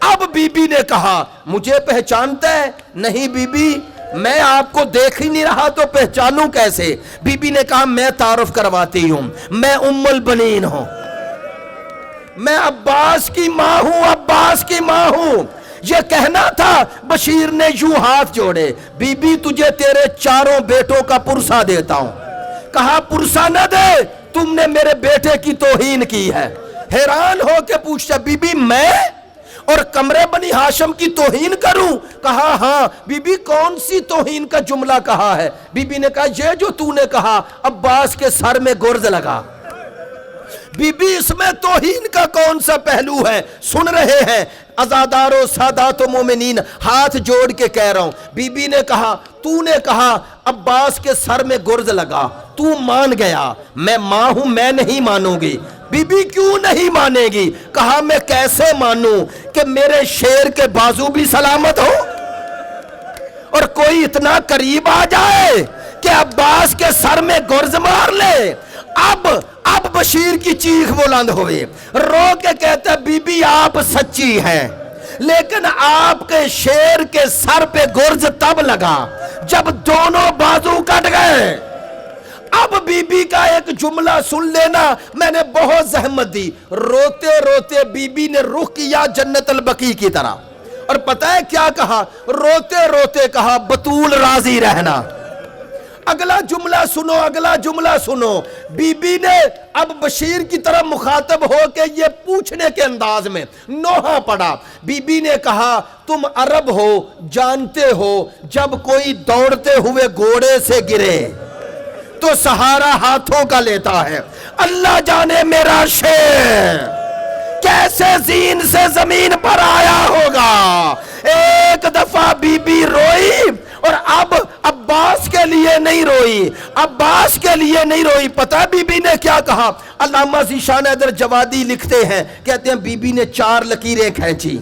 اب بی بی نے کہا مجھے پہچانتا ہے؟ نہیں بی بی میں آپ کو دیکھ ہی نہیں رہا تو پہچانوں کیسے؟ بی بی نے کہا میں تعارف کرواتی ہوں، میں ام البنین ہوں، میں عباس کی ماں ہوں، عباس کی ماں ہوں۔ یہ کہنا تھا بشیر نے یوں ہاتھ جوڑے، بی بی تجھے تیرے چاروں بیٹوں کا پرسہ دیتا ہوں۔ کہا پرسہ نہ دے، تم نے میرے بیٹے کی توہین کی ہے۔ حیران ہو کے پوچھتا بی بی میں اور کمرے بنی ہاشم کی توہین کروں؟ کہا ہاں۔ بی بی کون سی توہین کا جملہ کہا ہے؟ بی بی نے کہا یہ جو تو نے کہا عباس کے سر میں گرز لگا۔ بی بی اس میں توہین کا کون سا پہلو ہے؟ سن رہے ہیں عزادارو سادات و مومنین، ہاتھ جوڑ کے کہہ رہا ہوں۔ بی بی نے کہا تو نے کہا عباس کے سر میں گرز لگا، تو مان گیا، میں ماں ہوں میں نہیں مانوں گی۔ بی بی کیوں نہیں مانے گی؟ کہا میں کیسے مانوں کہ میرے شیر کے بازو بھی سلامت ہو اور کوئی اتنا قریب آ جائے کہ عباس کے سر میں گرز مار لے۔ اب بشیر کی چیخ بلند ہوئے، رو کے کہتا بی بی آپ سچی ہیں لیکن آپ کے شیر کے سر پہ گرز تب لگا جب دونوں بازو کٹ گئے۔ اب بی بی کا ایک جملہ سن لینا، میں نے بہت زحمت دی، روتے روتے بی بی نے رخ کیا جنت البقیع کی طرح، اور پتہ ہے کیا کہا؟ روتے روتے کہا بطول راضی رہنا۔ اگلا جملہ سنو، اگلا جملہ سنو۔ بی بی نے اب بشیر کی طرف مخاطب ہو کے یہ پوچھنے کے انداز میں نوحہ پڑا۔ بی بی نے کہا تم عرب ہو، جانتے ہو جب کوئی دوڑتے ہوئے گھوڑے سے گرے تو سہارا ہاتھوں کا لیتا ہے۔ اللہ جانے میرا شیر کیسے زین سے زمین پر آیا ہوگا۔ ایک دفعہ بی بی روئی اور اب عباس کے لیے نہیں روئی، عباس کے لیے نہیں روئی۔ پتہ بی بی نے کیا کہا؟ علامہ ذیشان حیدر جوادی لکھتے ہیں، کہتے ہیں بی بی نے 4 لکیریں کھینچی،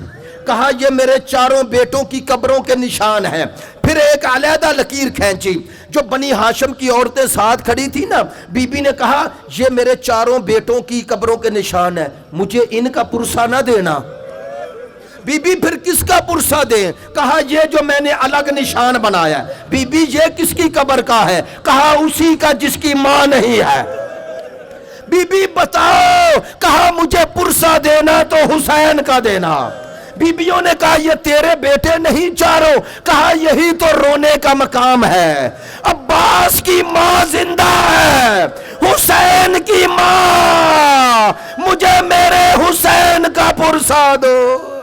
کہا یہ میرے چاروں بیٹوں کی قبروں کے نشان ہیں۔ پھر ایک علیحدہ لکیر کھینچی، جو بنی ہاشم کی عورتیں ساتھ کھڑی تھی نا، بی بی نے کہا یہ میرے چاروں بیٹوں کی قبروں کے نشان ہیں، مجھے ان کا پرسہ نہ دینا۔ بی بی پھر کس کا پرسہ دیں؟ کہا یہ جو میں نے الگ نشان بنایا ہے۔ بی بی یہ کس کی قبر کا ہے؟ کہا اسی کا جس کی ماں نہیں ہے۔ بی بی بتاؤ، کہا مجھے پرسہ دینا تو حسین کا دینا۔ بیویوں نے کہا یہ تیرے بیٹے نہیں چاروں، کہا یہی تو رونے کا مقام ہے۔ عباس کی ماں زندہ ہے، حسین کی ماں، مجھے میرے حسین کا پرسہ دو۔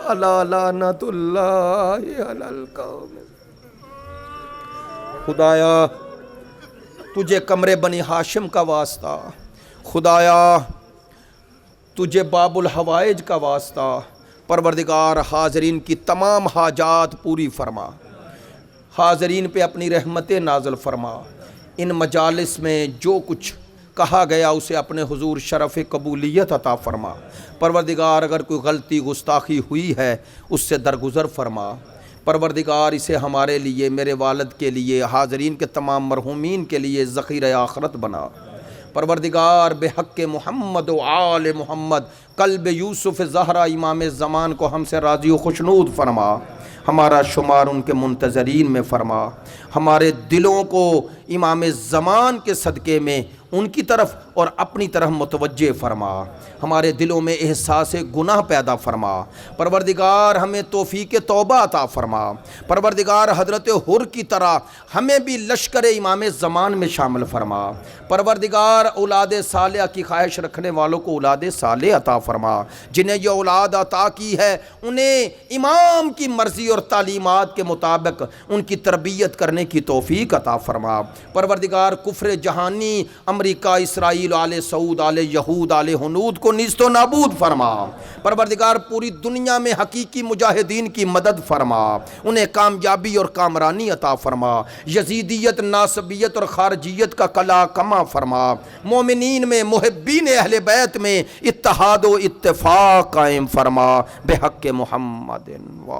اللہ لعنت اللہ علی القوم۔ خدایا تجھے کمرے بنی ہاشم کا واسطہ، خدایا تجھے باب الحوائج کا واسطہ، پروردگار حاضرین کی تمام حاجات پوری فرما، حاضرین پہ اپنی رحمتیں نازل فرما۔ ان مجالس میں جو کچھ کہا گیا اسے اپنے حضور شرف قبولیت عطا فرما۔ پروردگار اگر کوئی غلطی گستاخی ہوئی ہے اس سے درگزر فرما۔ پروردگار اسے ہمارے لیے، میرے والد کے لیے، حاضرین کے تمام مرحومین کے لیے ذخیرہ آخرت بنا۔ پروردگار بحق محمد و آل محمد قلب یوسف زہرا امام زمان کو ہم سے راضی و خوشنود فرما، ہمارا شمار ان کے منتظرین میں فرما، ہمارے دلوں کو امام زمان کے صدقے میں ان کی طرف اور اپنی طرف متوجہ فرما، ہمارے دلوں میں احساس گناہ پیدا فرما۔ پروردگار ہمیں توفیق توبہ عطا فرما۔ پروردگار حضرت حر کی طرح ہمیں بھی لشکر امام زمان میں شامل فرما۔ پروردگار اولاد صالحہ کی خواہش رکھنے والوں کو اولاد صالح عطا فرما، جنہیں یہ اولاد عطا کی ہے انہیں امام کی مرضی اور تعلیمات کے مطابق ان کی تربیت کرنے کی توفیق عطا فرما۔ پروردگار کفر جہانی امریکہ، اسرائیل، آل سعود، آل یہود، آل ہنود کو نیست و نابود فرما۔ پروردگار پوری دنیا میں حقیقی مجاہدین کی مدد فرما، انہیں کامیابی اور کامرانی عطا فرما، یزیدیت، ناصبیت اور خارجیت کا کلا کما فرما، مومنین میں، محبین اہل بیت میں اتحاد و اتفاق قائم فرما، بحق محمد و